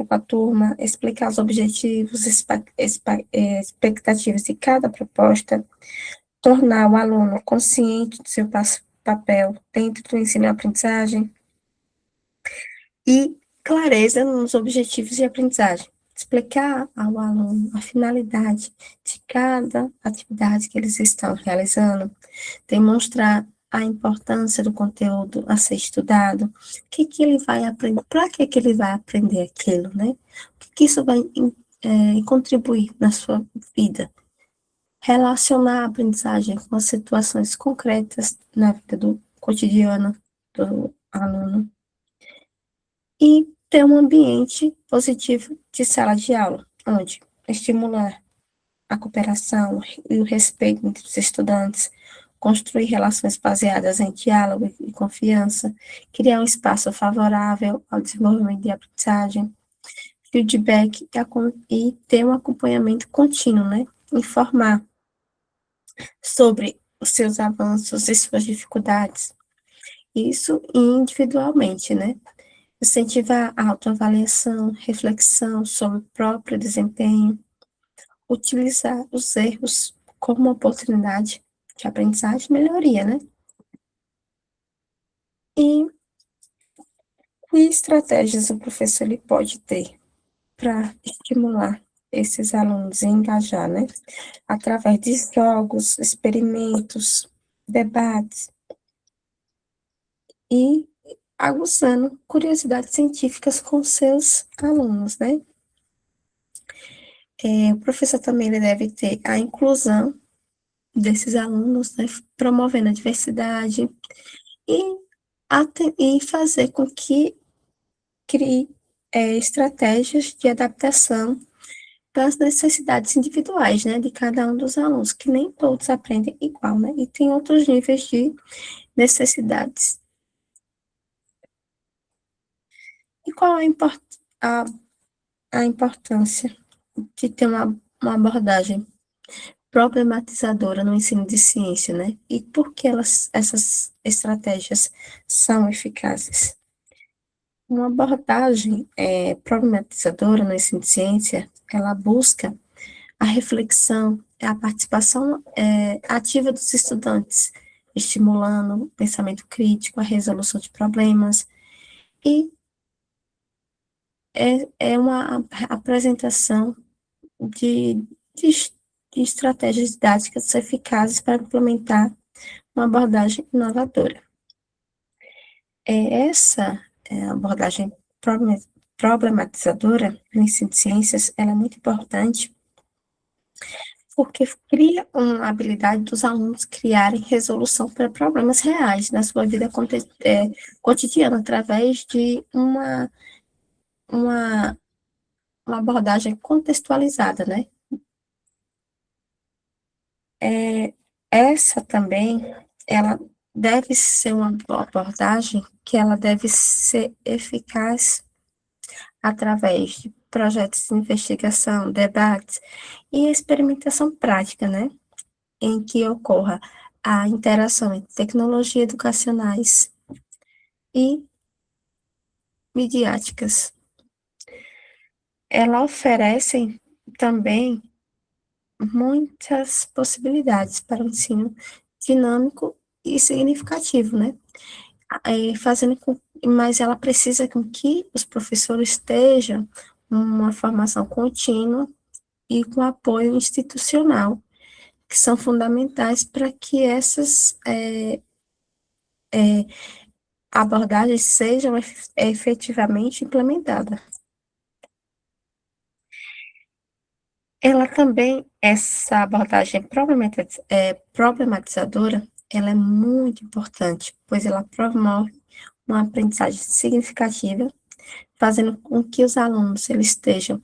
com a turma, explicar os objetivos, expectativas de cada proposta, tornar o aluno consciente do seu papel dentro do ensino e aprendizagem e clareza nos objetivos de aprendizagem. Explicar ao aluno a finalidade de cada atividade que eles estão realizando, demonstrar a importância do conteúdo a ser estudado, o que ele vai aprender, para que ele vai aprender aquilo, né? O que isso vai contribuir na sua vida. Relacionar a aprendizagem com as situações concretas na vida do cotidiano do aluno. E ter um ambiente positivo de sala de aula, onde estimular a cooperação e o respeito entre os estudantes, construir relações baseadas em diálogo e confiança, criar um espaço favorável ao desenvolvimento de aprendizagem, feedback e ter um acompanhamento contínuo, né? Informar sobre os seus avanços e suas dificuldades. Isso individualmente, né? Incentivar a autoavaliação, reflexão sobre o próprio desempenho, utilizar os erros como uma oportunidade de aprendizagem e melhoria, né? E que estratégias o professor ele pode ter para estimular esses alunos a engajar, né? Através de jogos, experimentos, debates e aguçando curiosidades científicas com seus alunos, né? O professor também ele deve ter a inclusão desses alunos, né? Promovendo a diversidade e, e fazer com que crie estratégias de adaptação das necessidades individuais, né, de cada um dos alunos, que nem todos aprendem igual, né, e tem outros níveis de necessidades. E qual a, a importância de ter uma abordagem problematizadora no ensino de ciência, né, e por que essas estratégias são eficazes? Uma abordagem problematizadora no ensino de ciência, ela busca a reflexão, a participação ativa dos estudantes, estimulando o pensamento crítico, a resolução de problemas, e é uma apresentação de, de, de estratégias didáticas eficazes para implementar uma abordagem inovadora. Essa abordagem problematizadora no ensino de ciências, ela é muito importante porque cria uma habilidade dos alunos criarem resolução para problemas reais na sua vida cotidiana, através de uma, uma abordagem contextualizada, né? Essa também, ela deve ser uma abordagem que ela deve ser eficaz através de projetos de investigação, debates e experimentação prática, né? Em que ocorra a interação entre tecnologias educacionais e midiáticas. Ela oferece também muitas possibilidades para o ensino dinâmico e significativo, né? Fazendo com, mas ela precisa com que os professores estejam numa formação contínua e com apoio institucional, que são fundamentais para que essas abordagens sejam efetivamente implementadas. Ela também, essa abordagem problematizadora, ela é muito importante, pois ela promove uma aprendizagem significativa, fazendo com que os alunos eles estejam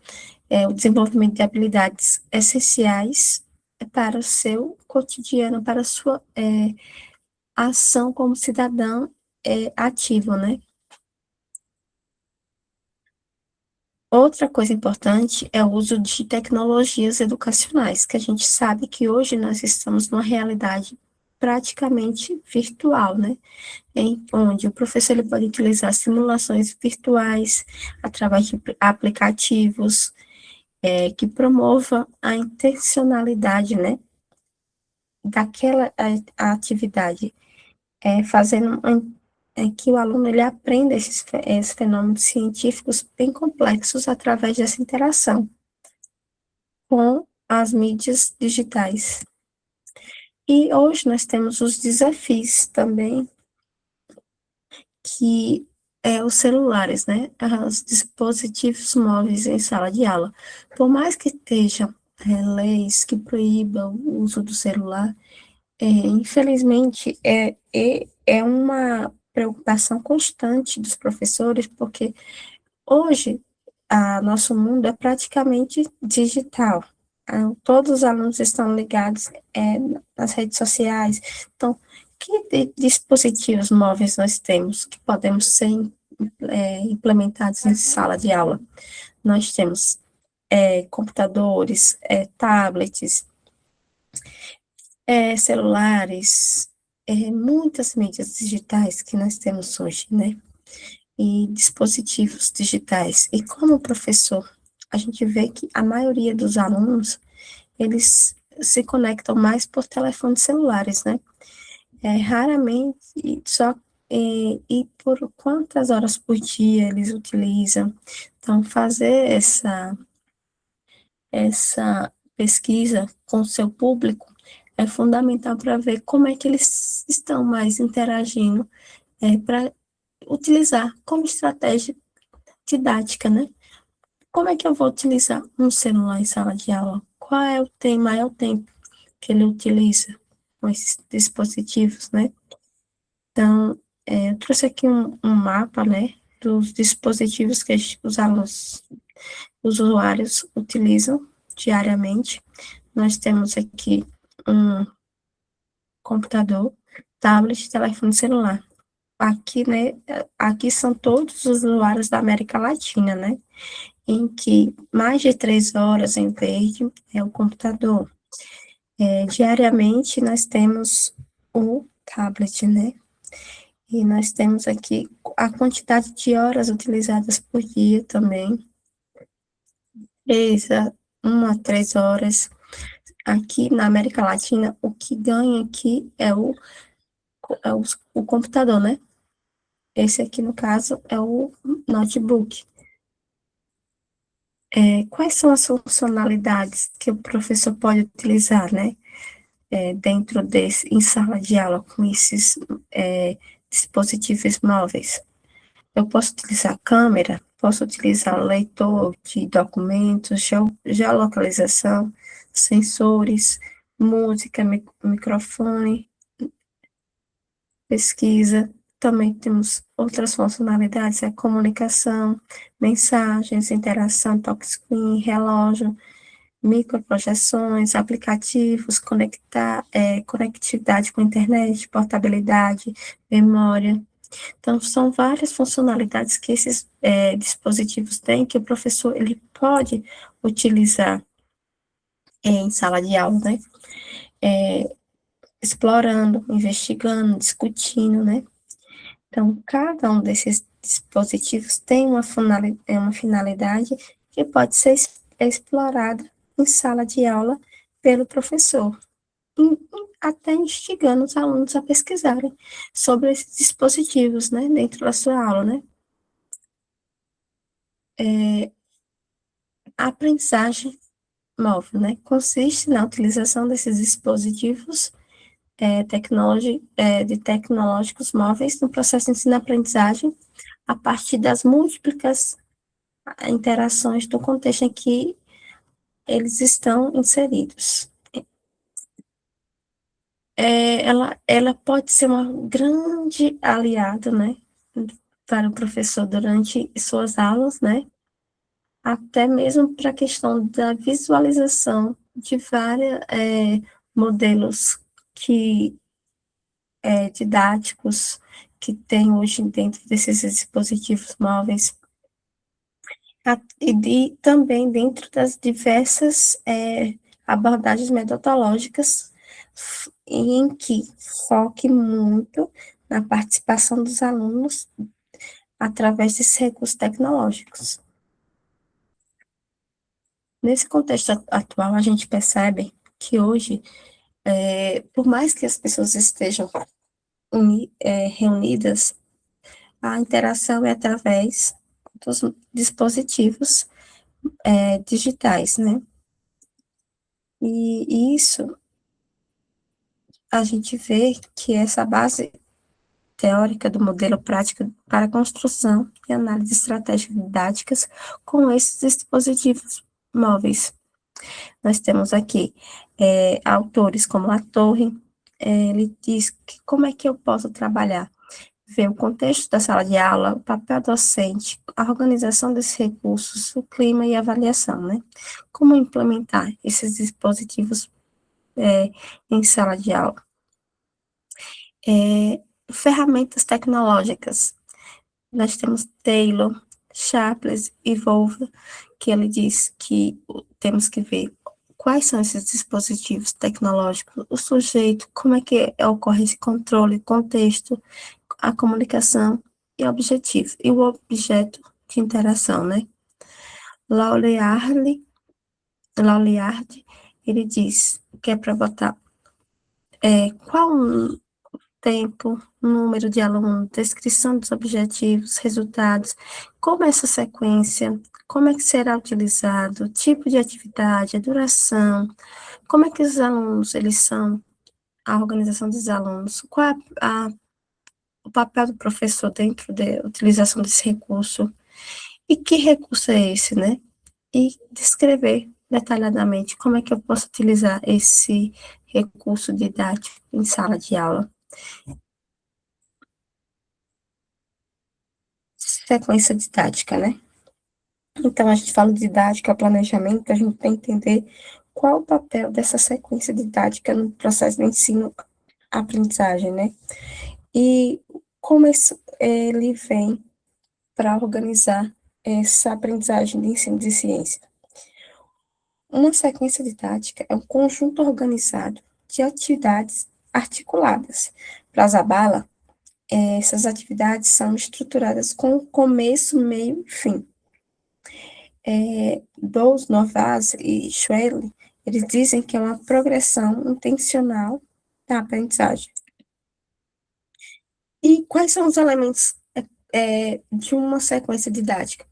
o desenvolvimento de habilidades essenciais para o seu cotidiano, para a sua ação como cidadão ativo, né? Outra coisa importante é o uso de tecnologias educacionais, que a gente sabe que hoje nós estamos numa realidade praticamente virtual, né? Onde o professor ele pode utilizar simulações virtuais através de aplicativos que promova a intencionalidade, né, daquela atividade, fazendo que o aluno ele aprenda esses fenômenos científicos bem complexos através dessa interação com as mídias digitais. E hoje nós temos os desafios também, que é os celulares, né? Os dispositivos móveis em sala de aula. Por mais que estejam leis que proíbam o uso do celular, infelizmente é uma preocupação constante dos professores, porque hoje nosso mundo é praticamente digital. Todos os alunos estão ligados nas redes sociais. Então, que dispositivos móveis nós temos que podemos ser implementados em sala de aula? Nós temos computadores, tablets, celulares, muitas mídias digitais que nós temos hoje, né? E dispositivos digitais. E como professor, a gente vê que a maioria dos alunos, eles se conectam mais por telefones celulares, né? Raramente, e por quantas horas por dia eles utilizam. Então, fazer essa pesquisa com o seu público é fundamental para ver como é que eles estão mais interagindo, para utilizar como estratégia didática, né? Como é que eu vou utilizar um celular em sala de aula? Qual é o maior tempo que ele utiliza com esses dispositivos, né? Então, eu trouxe aqui um mapa, né, dos dispositivos que os alunos, os usuários utilizam diariamente. Nós temos aqui um computador, tablet, telefone celular. Aqui, né, aqui são todos os usuários da América Latina, né, em que mais de 3 horas em verde é o computador. Diariamente, nós temos o tablet, né, E nós temos aqui a quantidade de horas utilizadas por dia também. 1 a 3 horas. Aqui na América Latina, o que ganha aqui é o computador, né? Esse aqui, no caso, é o notebook. Quais são as funcionalidades que o professor pode utilizar, né? Dentro em sala de aula com esses dispositivos móveis? Eu posso utilizar câmera, posso utilizar leitor de documentos, geolocalização, sensores, música, microfone, pesquisa. Também temos outras funcionalidades, a comunicação, mensagens, interação, touchscreen, relógio, microprojeções, aplicativos, conectividade com internet, portabilidade, memória. Então, são várias funcionalidades que esses dispositivos têm que o professor ele pode utilizar em sala de aula, né? Explorando, investigando, discutindo, né? Então, cada um desses dispositivos tem uma finalidade que pode ser explorada em sala de aula pelo professor, até instigando os alunos a pesquisarem sobre esses dispositivos, né, dentro da sua aula, né? A aprendizagem móvel, né, consiste na utilização desses dispositivos tecnológicos móveis no processo de ensino-aprendizagem a partir das múltiplas interações do contexto em que eles estão inseridos. Ela pode ser uma grande aliada, né, para o professor durante suas aulas, né, até mesmo para a questão da visualização de vários modelos didáticos que tem hoje dentro desses dispositivos móveis, e também dentro das diversas abordagens metodológicas, em que foque muito na participação dos alunos através desses recursos tecnológicos. Nesse contexto atual, a gente percebe que hoje, por mais que as pessoas estejam reunidas, a interação é através dos dispositivos digitais, né? E isso a gente vê que essa base teórica do modelo prático para construção e análise de estratégias didáticas com esses dispositivos móveis. Nós temos aqui autores como Latorre, ele diz que como é que eu posso trabalhar? Ver o contexto da sala de aula, o papel docente, a organização desses recursos, o clima e a avaliação, né? Como implementar esses dispositivos em sala de aula? Ferramentas tecnológicas. Nós temos Taylor, Shapley e Volva, que ele diz que temos que ver quais são esses dispositivos tecnológicos, o sujeito, como é que ocorre esse controle, contexto, a comunicação e objetivo, e o objeto de interação, né? Lauliard, ele diz que é para botar qual tempo, número de alunos, descrição dos objetivos, resultados, como essa sequência, como é que será utilizado, tipo de atividade, a duração, como é que os alunos, eles são, a organização dos alunos, qual é o papel do professor dentro da utilização desse recurso, e que recurso é esse, né? E descrever detalhadamente como é que eu posso utilizar esse recurso didático em sala de aula. Sequência didática, né? Então, a gente fala de didática, planejamento, a gente tem que entender qual o papel dessa sequência didática no processo de ensino-aprendizagem, né? E como ele vem para organizar essa aprendizagem de ensino de ciência. Uma sequência didática é um conjunto organizado de atividades articuladas. Para Zabala, Essas atividades são estruturadas com começo, meio e fim. Bowles, Novas e Schwelle, eles dizem que é uma progressão intencional da aprendizagem. E quais são os elementos de uma sequência didática?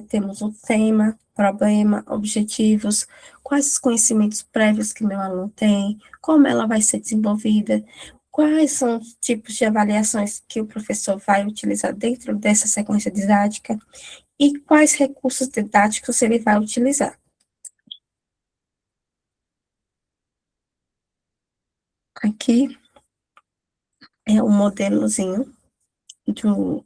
Temos o tema, problema, objetivos, quais os conhecimentos prévios que meu aluno tem, como ela vai ser desenvolvida, quais são os tipos de avaliações que o professor vai utilizar dentro dessa sequência didática e quais recursos didáticos ele vai utilizar. Aqui é um modelozinho do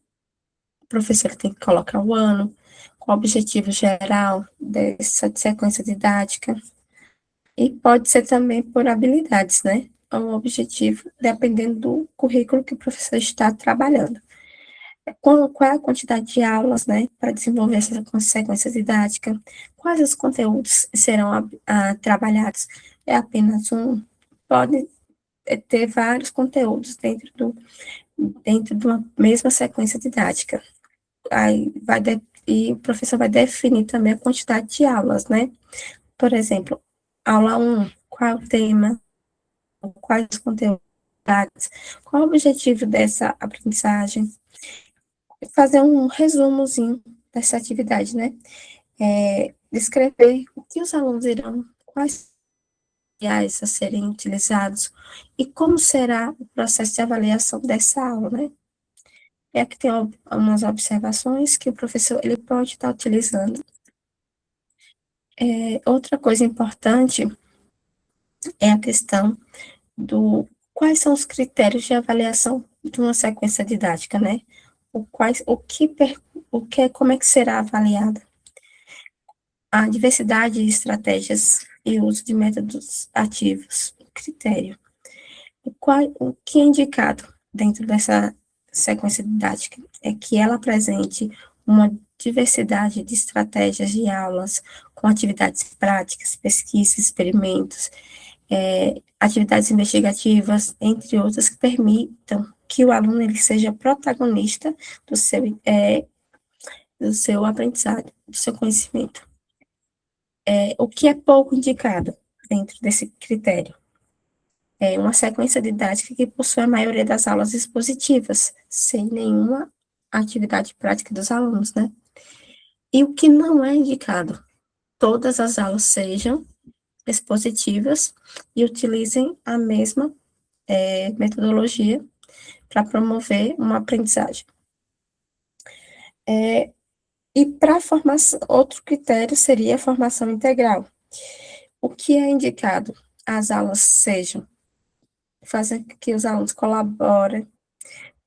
professor tem que colocar o ano, qual o objetivo geral dessa sequência didática, e pode ser também por habilidades, né? O objetivo, dependendo do currículo que o professor está trabalhando. Qual é a quantidade de aulas, né, para desenvolver essa sequência didática? Quais os conteúdos serão trabalhados? É apenas um? Pode ter vários conteúdos dentro de uma mesma sequência didática. Aí e o professor vai definir também a quantidade de aulas, né? Por exemplo, aula 1, qual é o tema, quais os conteúdos, qual o objetivo dessa aprendizagem, fazer um resumozinho dessa atividade, né? Descrever o que os alunos irão, quais materiais a serem utilizados e como será o processo de avaliação dessa aula, né? Aqui tem algumas observações que o professor ele pode estar utilizando. Outra coisa importante é a questão quais são os critérios de avaliação de uma sequência didática, né? Como é que será avaliada? A diversidade de estratégias e o uso de métodos ativos, critério. O que é indicado dentro dessa sequência didática é que ela apresente uma diversidade de estratégias de aulas com atividades práticas, pesquisas, experimentos, atividades investigativas, entre outras, que permitam que o aluno ele seja protagonista do seu aprendizado, do seu conhecimento. O que é pouco indicado dentro desse critério? É uma sequência didática que possui a maioria das aulas expositivas, sem nenhuma atividade prática dos alunos, né? E o que não é indicado? Todas as aulas sejam expositivas e utilizem a mesma metodologia para promover uma aprendizagem. E para a formação, outro critério seria a formação integral. O que é indicado? As aulas sejam, fazer que os alunos colaborem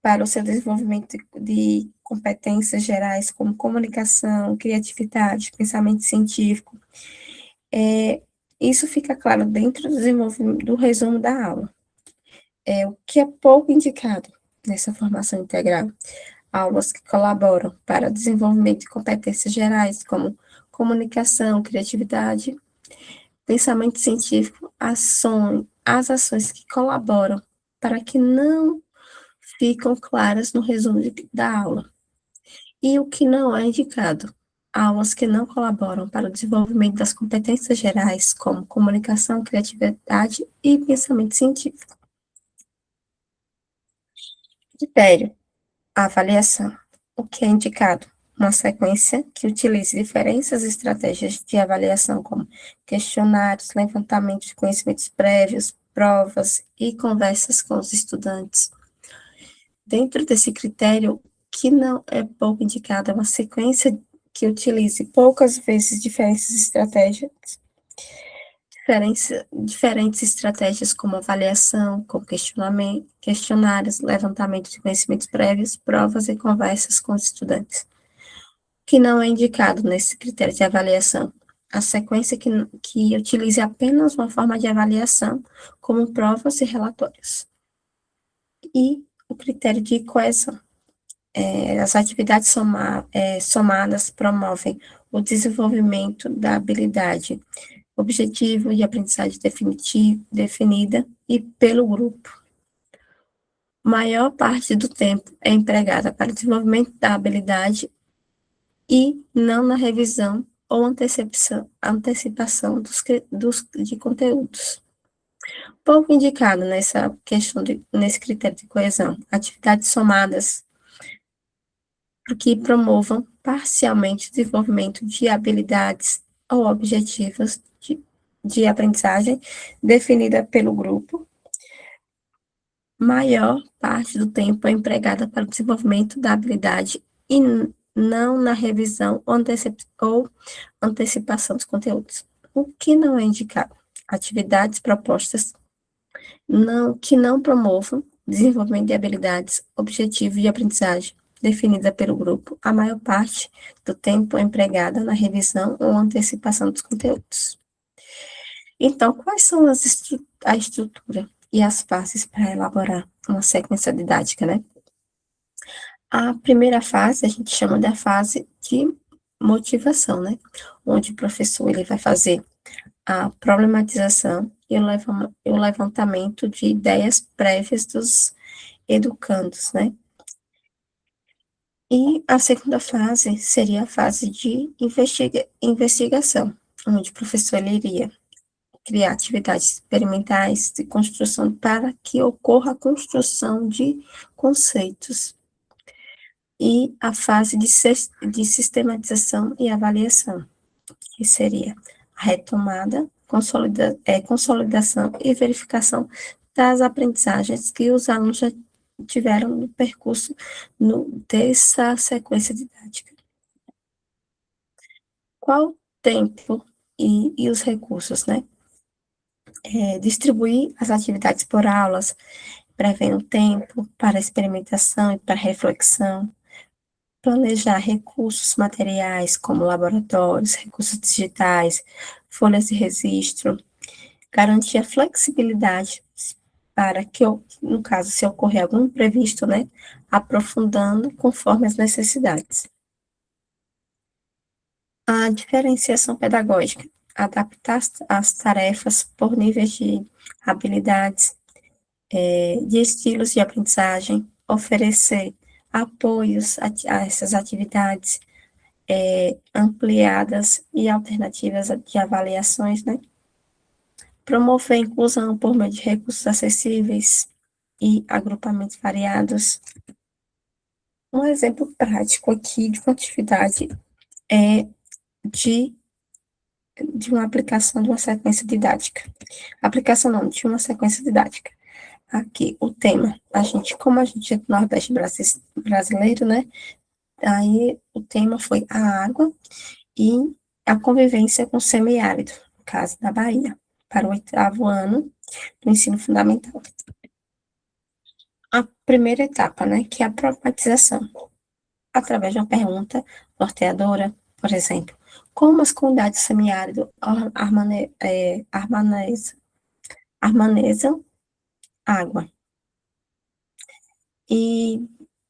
para o seu desenvolvimento de competências gerais, como comunicação, criatividade, pensamento científico. Isso fica claro dentro do desenvolvimento do resumo da aula. O que é pouco indicado nessa formação integral? Aulas que colaboram para o desenvolvimento de competências gerais, como comunicação, criatividade, pensamento científico, as ações que colaboram para que não ficam claras no resumo da aula. E o que não é indicado? Aulas que não colaboram para o desenvolvimento das competências gerais, como comunicação, criatividade e pensamento científico. Critério: a avaliação. O que é indicado? Uma sequência que utilize diferentes estratégias de avaliação, como questionários, levantamento de conhecimentos prévios, provas e conversas com os estudantes. Dentro desse critério, que não é pouco indicado, é uma sequência que utilize poucas vezes diferentes estratégias como avaliação, como questionários, levantamento de conhecimentos prévios, provas e conversas com os estudantes. Que não é indicado nesse critério de avaliação, a sequência que utilize apenas uma forma de avaliação, como provas e relatórios. E o critério de coesão. As atividades somadas promovem o desenvolvimento da habilidade, objetivo de aprendizagem definida e pelo grupo. Maior parte do tempo é empregada para o desenvolvimento da habilidade e não na revisão ou antecipação de conteúdos. Pouco indicado nessa questão nesse critério de coesão, atividades somadas que promovam parcialmente o desenvolvimento de habilidades ou objetivos de aprendizagem definida pelo grupo. Maior parte do tempo é empregada para o desenvolvimento da habilidade e não na revisão ou antecipação dos conteúdos. O que não é indicado? Atividades propostas que não promovam desenvolvimento de habilidades, objetivos de aprendizagem definida pelo grupo, a maior parte do tempo é empregada na revisão ou antecipação dos conteúdos. Então, quais são a estrutura e as fases para elaborar uma sequência didática, né? A primeira fase, a gente chama da fase de motivação, né? Onde o professor ele vai fazer a problematização e o levantamento de ideias prévias dos educandos, né? E a segunda fase seria a fase de investigação, onde o professor ele iria criar atividades experimentais de construção para que ocorra a construção de conceitos. E a fase de sistematização e avaliação, que seria a retomada, consolidação e verificação das aprendizagens que os alunos já tiveram no percurso dessa sequência didática. Qual o tempo e os recursos, né? Distribuir as atividades por aulas, prevendo tempo para experimentação e para reflexão, planejar recursos materiais, como laboratórios, recursos digitais, folhas de registro, garantir a flexibilidade para que, no caso, se ocorrer algum imprevisto, né, aprofundando conforme as necessidades. A diferenciação pedagógica, adaptar as tarefas por níveis de habilidades, de estilos de aprendizagem, oferecer apoios a essas atividades, ampliadas e alternativas de avaliações, né? Promover a inclusão por meio de recursos acessíveis e agrupamentos variados. Um exemplo prático aqui de uma atividade é de uma aplicação de uma sequência didática. Aplicação não, de uma sequência didática. Aqui, o tema, como a gente é do Nordeste brasileiro, né? Aí, o tema foi a água e a convivência com o semiárido, no caso da Bahia, para o 8º ano do ensino fundamental. A primeira etapa, né, que é a problematização, através de uma pergunta norteadora, por exemplo, como as comunidades do semiárido armazenam água. E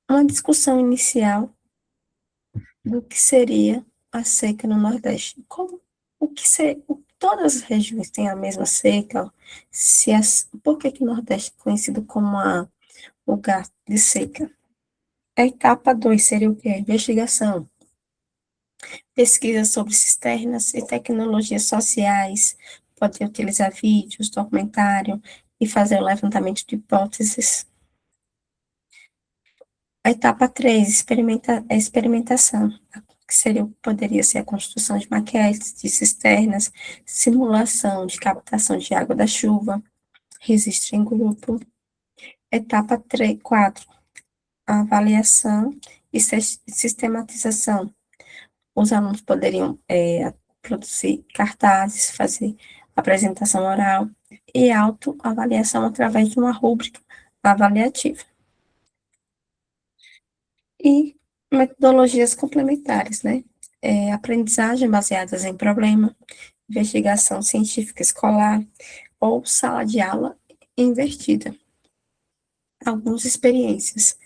uma discussão inicial do que seria a seca no Nordeste. Todas as regiões têm a mesma seca? Por que o Nordeste é conhecido como um lugar de seca? A etapa 2 seria o quê? Investigação. Pesquisa sobre cisternas e tecnologias sociais, pode utilizar vídeos, documentário e fazer o levantamento de hipóteses. A etapa 3, experimentação, que poderia ser a construção de maquetes, de cisternas, simulação de captação de água da chuva, registro em grupo. Etapa 4, a avaliação e sistematização. Os alunos poderiam produzir cartazes, fazer apresentação oral e autoavaliação através de uma rúbrica avaliativa. E metodologias complementares, né? Aprendizagem baseadas em problema, investigação científica escolar ou sala de aula invertida. Algumas experiências.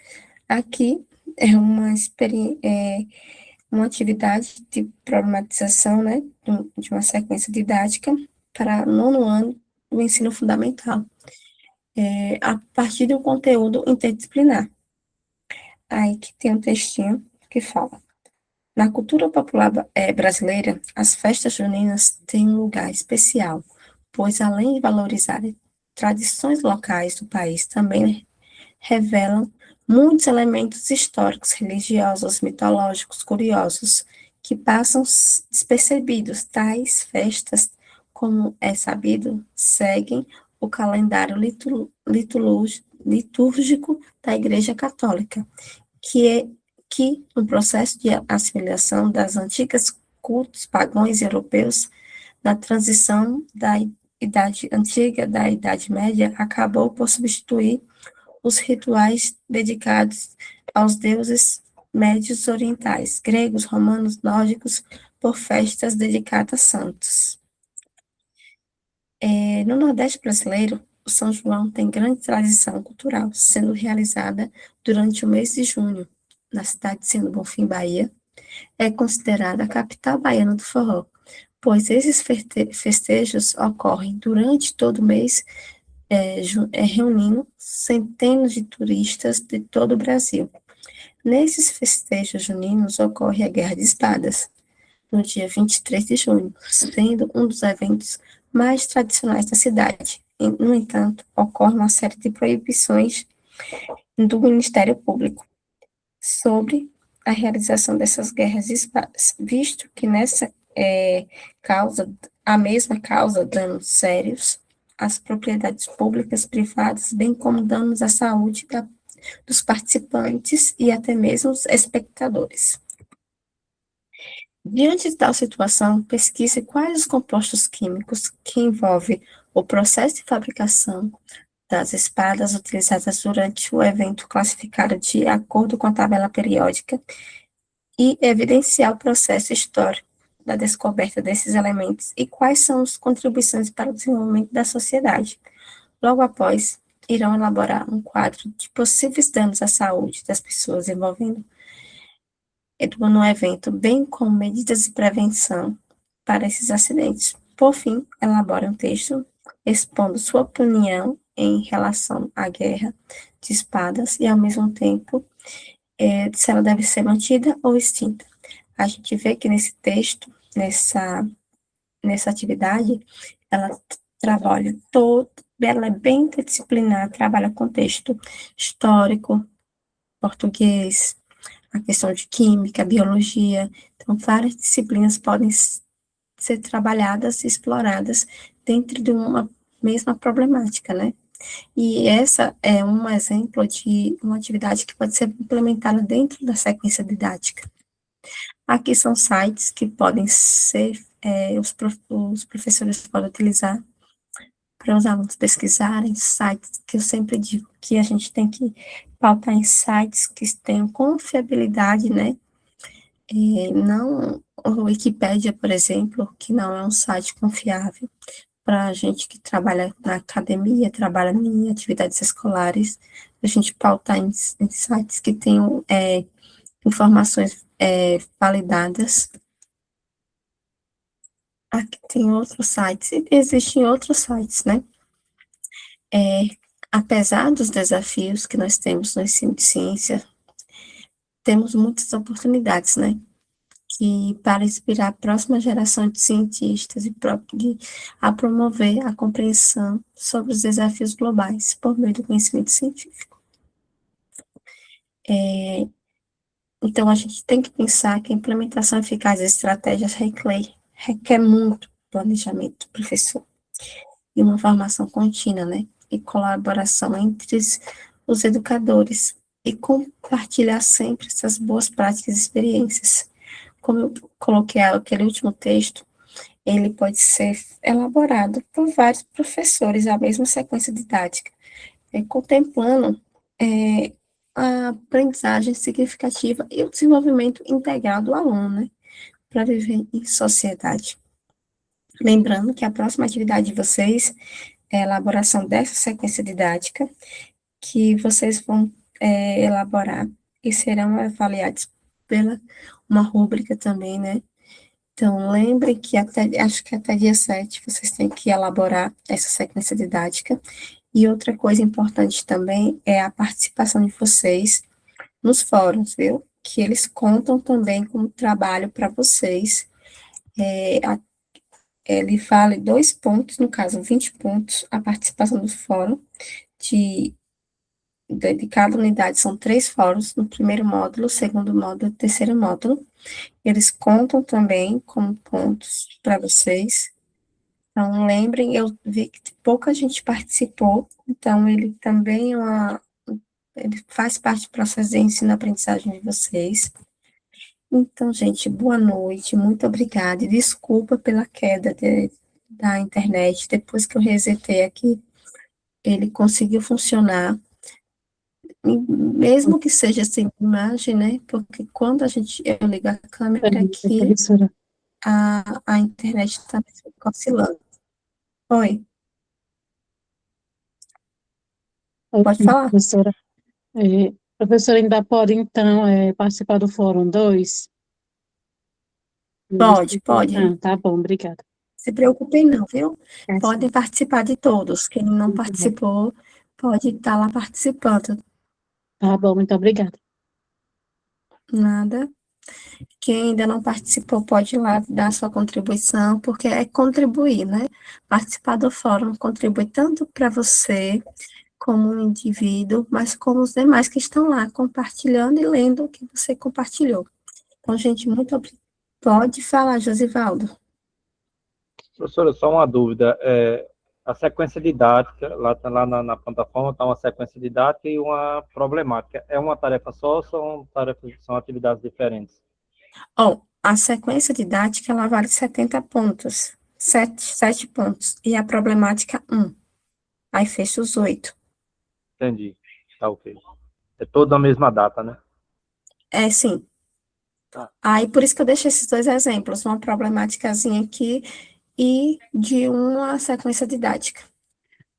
Aqui é uma atividade de problematização, né, de uma sequência didática para 9º ano do ensino fundamental. a partir do conteúdo interdisciplinar. Aí que tem um textinho que fala: na cultura popular brasileira, as festas juninas têm um lugar especial, pois além de valorizarem tradições locais do país, também revelam muitos elementos históricos, religiosos, mitológicos, curiosos, que passam despercebidos. Tais festas, como é sabido, seguem o calendário litúrgico da Igreja Católica, que é que, no processo de assimilação das antigas cultos pagãos europeus, na transição da Idade Antiga da Idade Média, acabou por substituir os rituais dedicados aos deuses médios orientais, gregos, romanos, nórdicos, por festas dedicadas a santos. No Nordeste brasileiro, o São João tem grande tradição cultural, sendo realizada durante o mês de junho, na cidade de Sendo Bonfim, Bahia. É considerada a capital baiana do forró, pois esses festejos ocorrem durante todo o mês, reunindo centenas de turistas de todo o Brasil. Nesses festejos juninos ocorre a Guerra de Espadas, no dia 23 de junho, sendo um dos eventos mais tradicionais da cidade. No entanto, ocorre uma série de proibições do Ministério Público sobre a realização dessas guerras de espadas, visto que nessa causa, a mesma causa danos sérios às propriedades públicas, privadas, bem como danos à saúde dos participantes e até mesmo os espectadores. Diante de tal situação, pesquise quais os compostos químicos que envolvem o processo de fabricação das espadas utilizadas durante o evento, classificado de acordo com a tabela periódica, e evidenciar o processo histórico da descoberta desses elementos e quais são as contribuições para o desenvolvimento da sociedade. Logo após, irão elaborar um quadro de possíveis danos à saúde das pessoas envolvendo no evento, bem como medidas de prevenção para esses acidentes. Por fim, elabora um texto expondo sua opinião em relação à guerra de espadas e, ao mesmo tempo, se ela deve ser mantida ou extinta. A gente vê que nesse texto, nessa atividade, ela trabalha ela é bem interdisciplinar, trabalha contexto histórico, português, a questão de química, biologia. Então, várias disciplinas podem ser trabalhadas e exploradas dentro de uma mesma problemática, né? E essa é um exemplo de uma atividade que pode ser implementada dentro da sequência didática. Aqui são sites que podem ser, os professores podem utilizar para os alunos pesquisarem, sites que eu sempre digo que a gente tem que pautar em sites que tenham confiabilidade, né? Não o Wikipédia, por exemplo, que não é um site confiável para a gente que trabalha na academia, trabalha em atividades escolares, a gente pautar em sites que tenham informações validadas. Aqui tem outros sites, e existem outros sites, né? Apesar dos desafios que nós temos no ensino de ciência, temos muitas oportunidades, né? Que para inspirar a próxima geração de cientistas a promover a compreensão sobre os desafios globais por meio do conhecimento científico. Então, a gente tem que pensar que a implementação eficaz de estratégias requer muito planejamento do professor e uma formação contínua, né? E colaboração entre os educadores e compartilhar sempre essas boas práticas e experiências. Como eu coloquei aquele último texto, ele pode ser elaborado por vários professores, a mesma sequência didática, contemplando a aprendizagem significativa e o desenvolvimento integral do aluno, né, para viver em sociedade. Lembrando que a próxima atividade de vocês é a elaboração dessa sequência didática, que vocês vão elaborar e serão avaliados pela uma rúbrica também, né? Então, lembrem que acho que até dia 7 vocês têm que elaborar essa sequência didática E outra coisa importante também é a participação de vocês nos fóruns, viu? Que eles contam também como trabalho para vocês. Ele vale 2 pontos, no caso, 20 pontos, a participação do fórum. De, de cada unidade são 3 fóruns, no primeiro módulo, segundo módulo, terceiro módulo. Eles contam também como pontos para vocês. Então, lembrem, eu vi que pouca gente participou, então ele também ele faz parte do processo de ensino-aprendizagem de vocês. Então, gente, boa noite, muito obrigada, e desculpa pela queda da internet, depois que eu resetei aqui, ele conseguiu funcionar, mesmo que seja sem imagem, né, porque quando eu ligo a câmera Pergunta, aqui, professora. a internet está oscilando. Oi, pode falar. Professora, professora ainda pode, então, participar do Fórum 2? Pode, pode. Ah, tá bom, obrigada. Se preocupem não, viu? É, sim. Podem participar de todos. Quem não Muito bom. participou, pode estar lá participando. Tá bom, muito obrigada. Nada. Quem ainda não participou, pode ir lá dar sua contribuição, porque é contribuir, né? Participar do fórum contribui tanto para você, como um indivíduo, mas como os demais que estão lá compartilhando e lendo o que você compartilhou. Então, gente, muito obrigada. Pode falar, Josivaldo. Professora, só uma dúvida. A sequência didática, lá na plataforma está uma sequência didática e uma problemática. É uma tarefa só ou são atividades diferentes? Ó, a sequência didática, ela vale 70 pontos, 7 pontos, e a problemática, 1. Aí fecha os 8. Entendi. Tá ok. É toda a mesma data, né? É, sim. Tá. Aí, por isso que eu deixei esses 2 exemplos, uma problemáticazinha aqui e de uma sequência didática.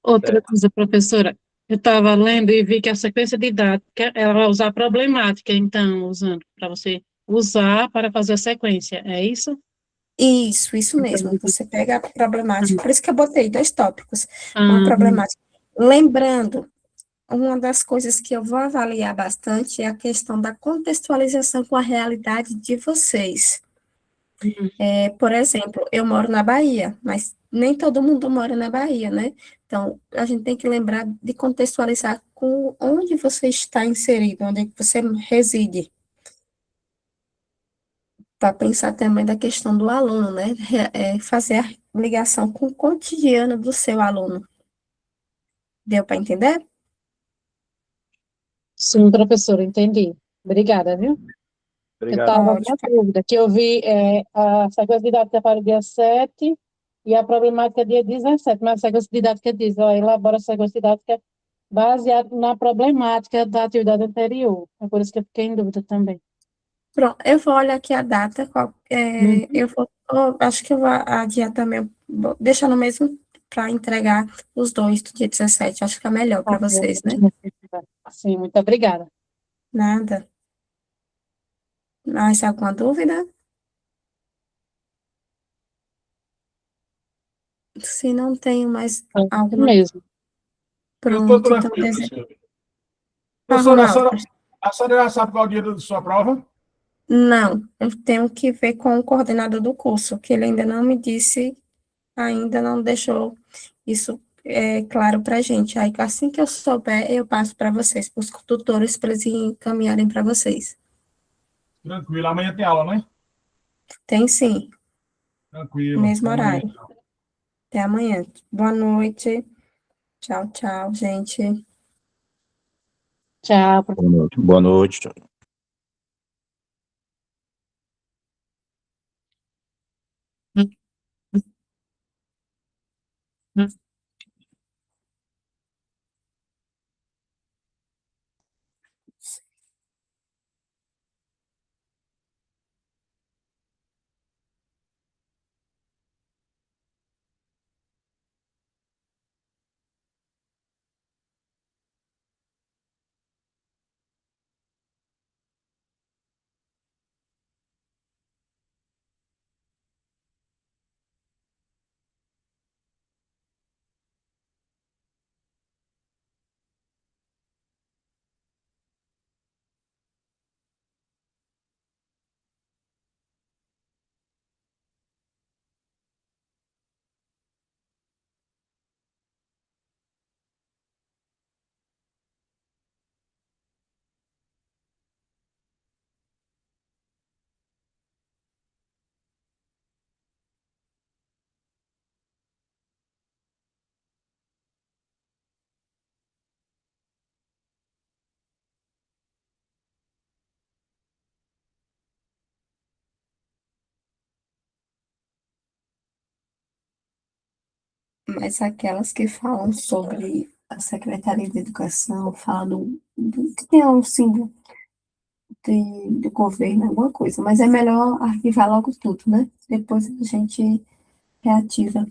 Outra Certo. coisa, professora, eu estava lendo e vi que a sequência didática, ela vai usar problemática, então, usando, para você usar para fazer a sequência, é isso? Isso mesmo. Entendi. Você pega a problemática, por isso que eu botei 2 tópicos, uma Ah, problemática. Lembrando, uma das coisas que eu vou avaliar bastante é a questão da contextualização com a realidade de vocês. Por exemplo, eu moro na Bahia, mas nem todo mundo mora na Bahia, né? Então, a gente tem que lembrar de contextualizar com onde você está inserido, onde é que você reside, para pensar também da questão do aluno, né? Fazer a ligação com o cotidiano do seu aluno. Deu para entender? sim, professora, entendi. Obrigada, viu? Eu Obrigado. estava Pode. na dúvida, que eu vi a sequência didática para o dia 7 e a problemática dia 17, mas a sequência didática diz, ó, elabora a sequência didática baseada na problemática da atividade anterior. É por isso que eu fiquei em dúvida também. Pronto, eu vou olhar aqui a data, Uhum. acho que eu vou adiar também, vou deixar no mesmo para entregar os 2 do dia 17, acho que é melhor Tá para bom. vocês, né? Sim, muito obrigada. Nada. Mais alguma dúvida? Se não tenho mais É isso alguma, mesmo. Eu estou pronto, então, tranquilo, professor. Fala, Professora, Ronaldo. a senhora já sabe qual é o dia da sua prova? Não, eu tenho que ver com o coordenador do curso, que ele ainda não me disse, ainda não deixou isso claro para a gente. Aí, assim que eu souber, eu passo para vocês, para os tutores, para eles encaminharem para vocês. Tranquilo. Amanhã tem aula, né? Tem sim, Tranquilo. mesmo Até amanhã. horário. Até amanhã. Boa noite. Tchau, tchau, gente. Tchau, Boa noite. Boa noite. professor. Mas aquelas que falam sobre a Secretaria de Educação, falam que tem um símbolo do governo, alguma coisa. Mas é melhor arquivar logo tudo, né? Depois a gente reativa.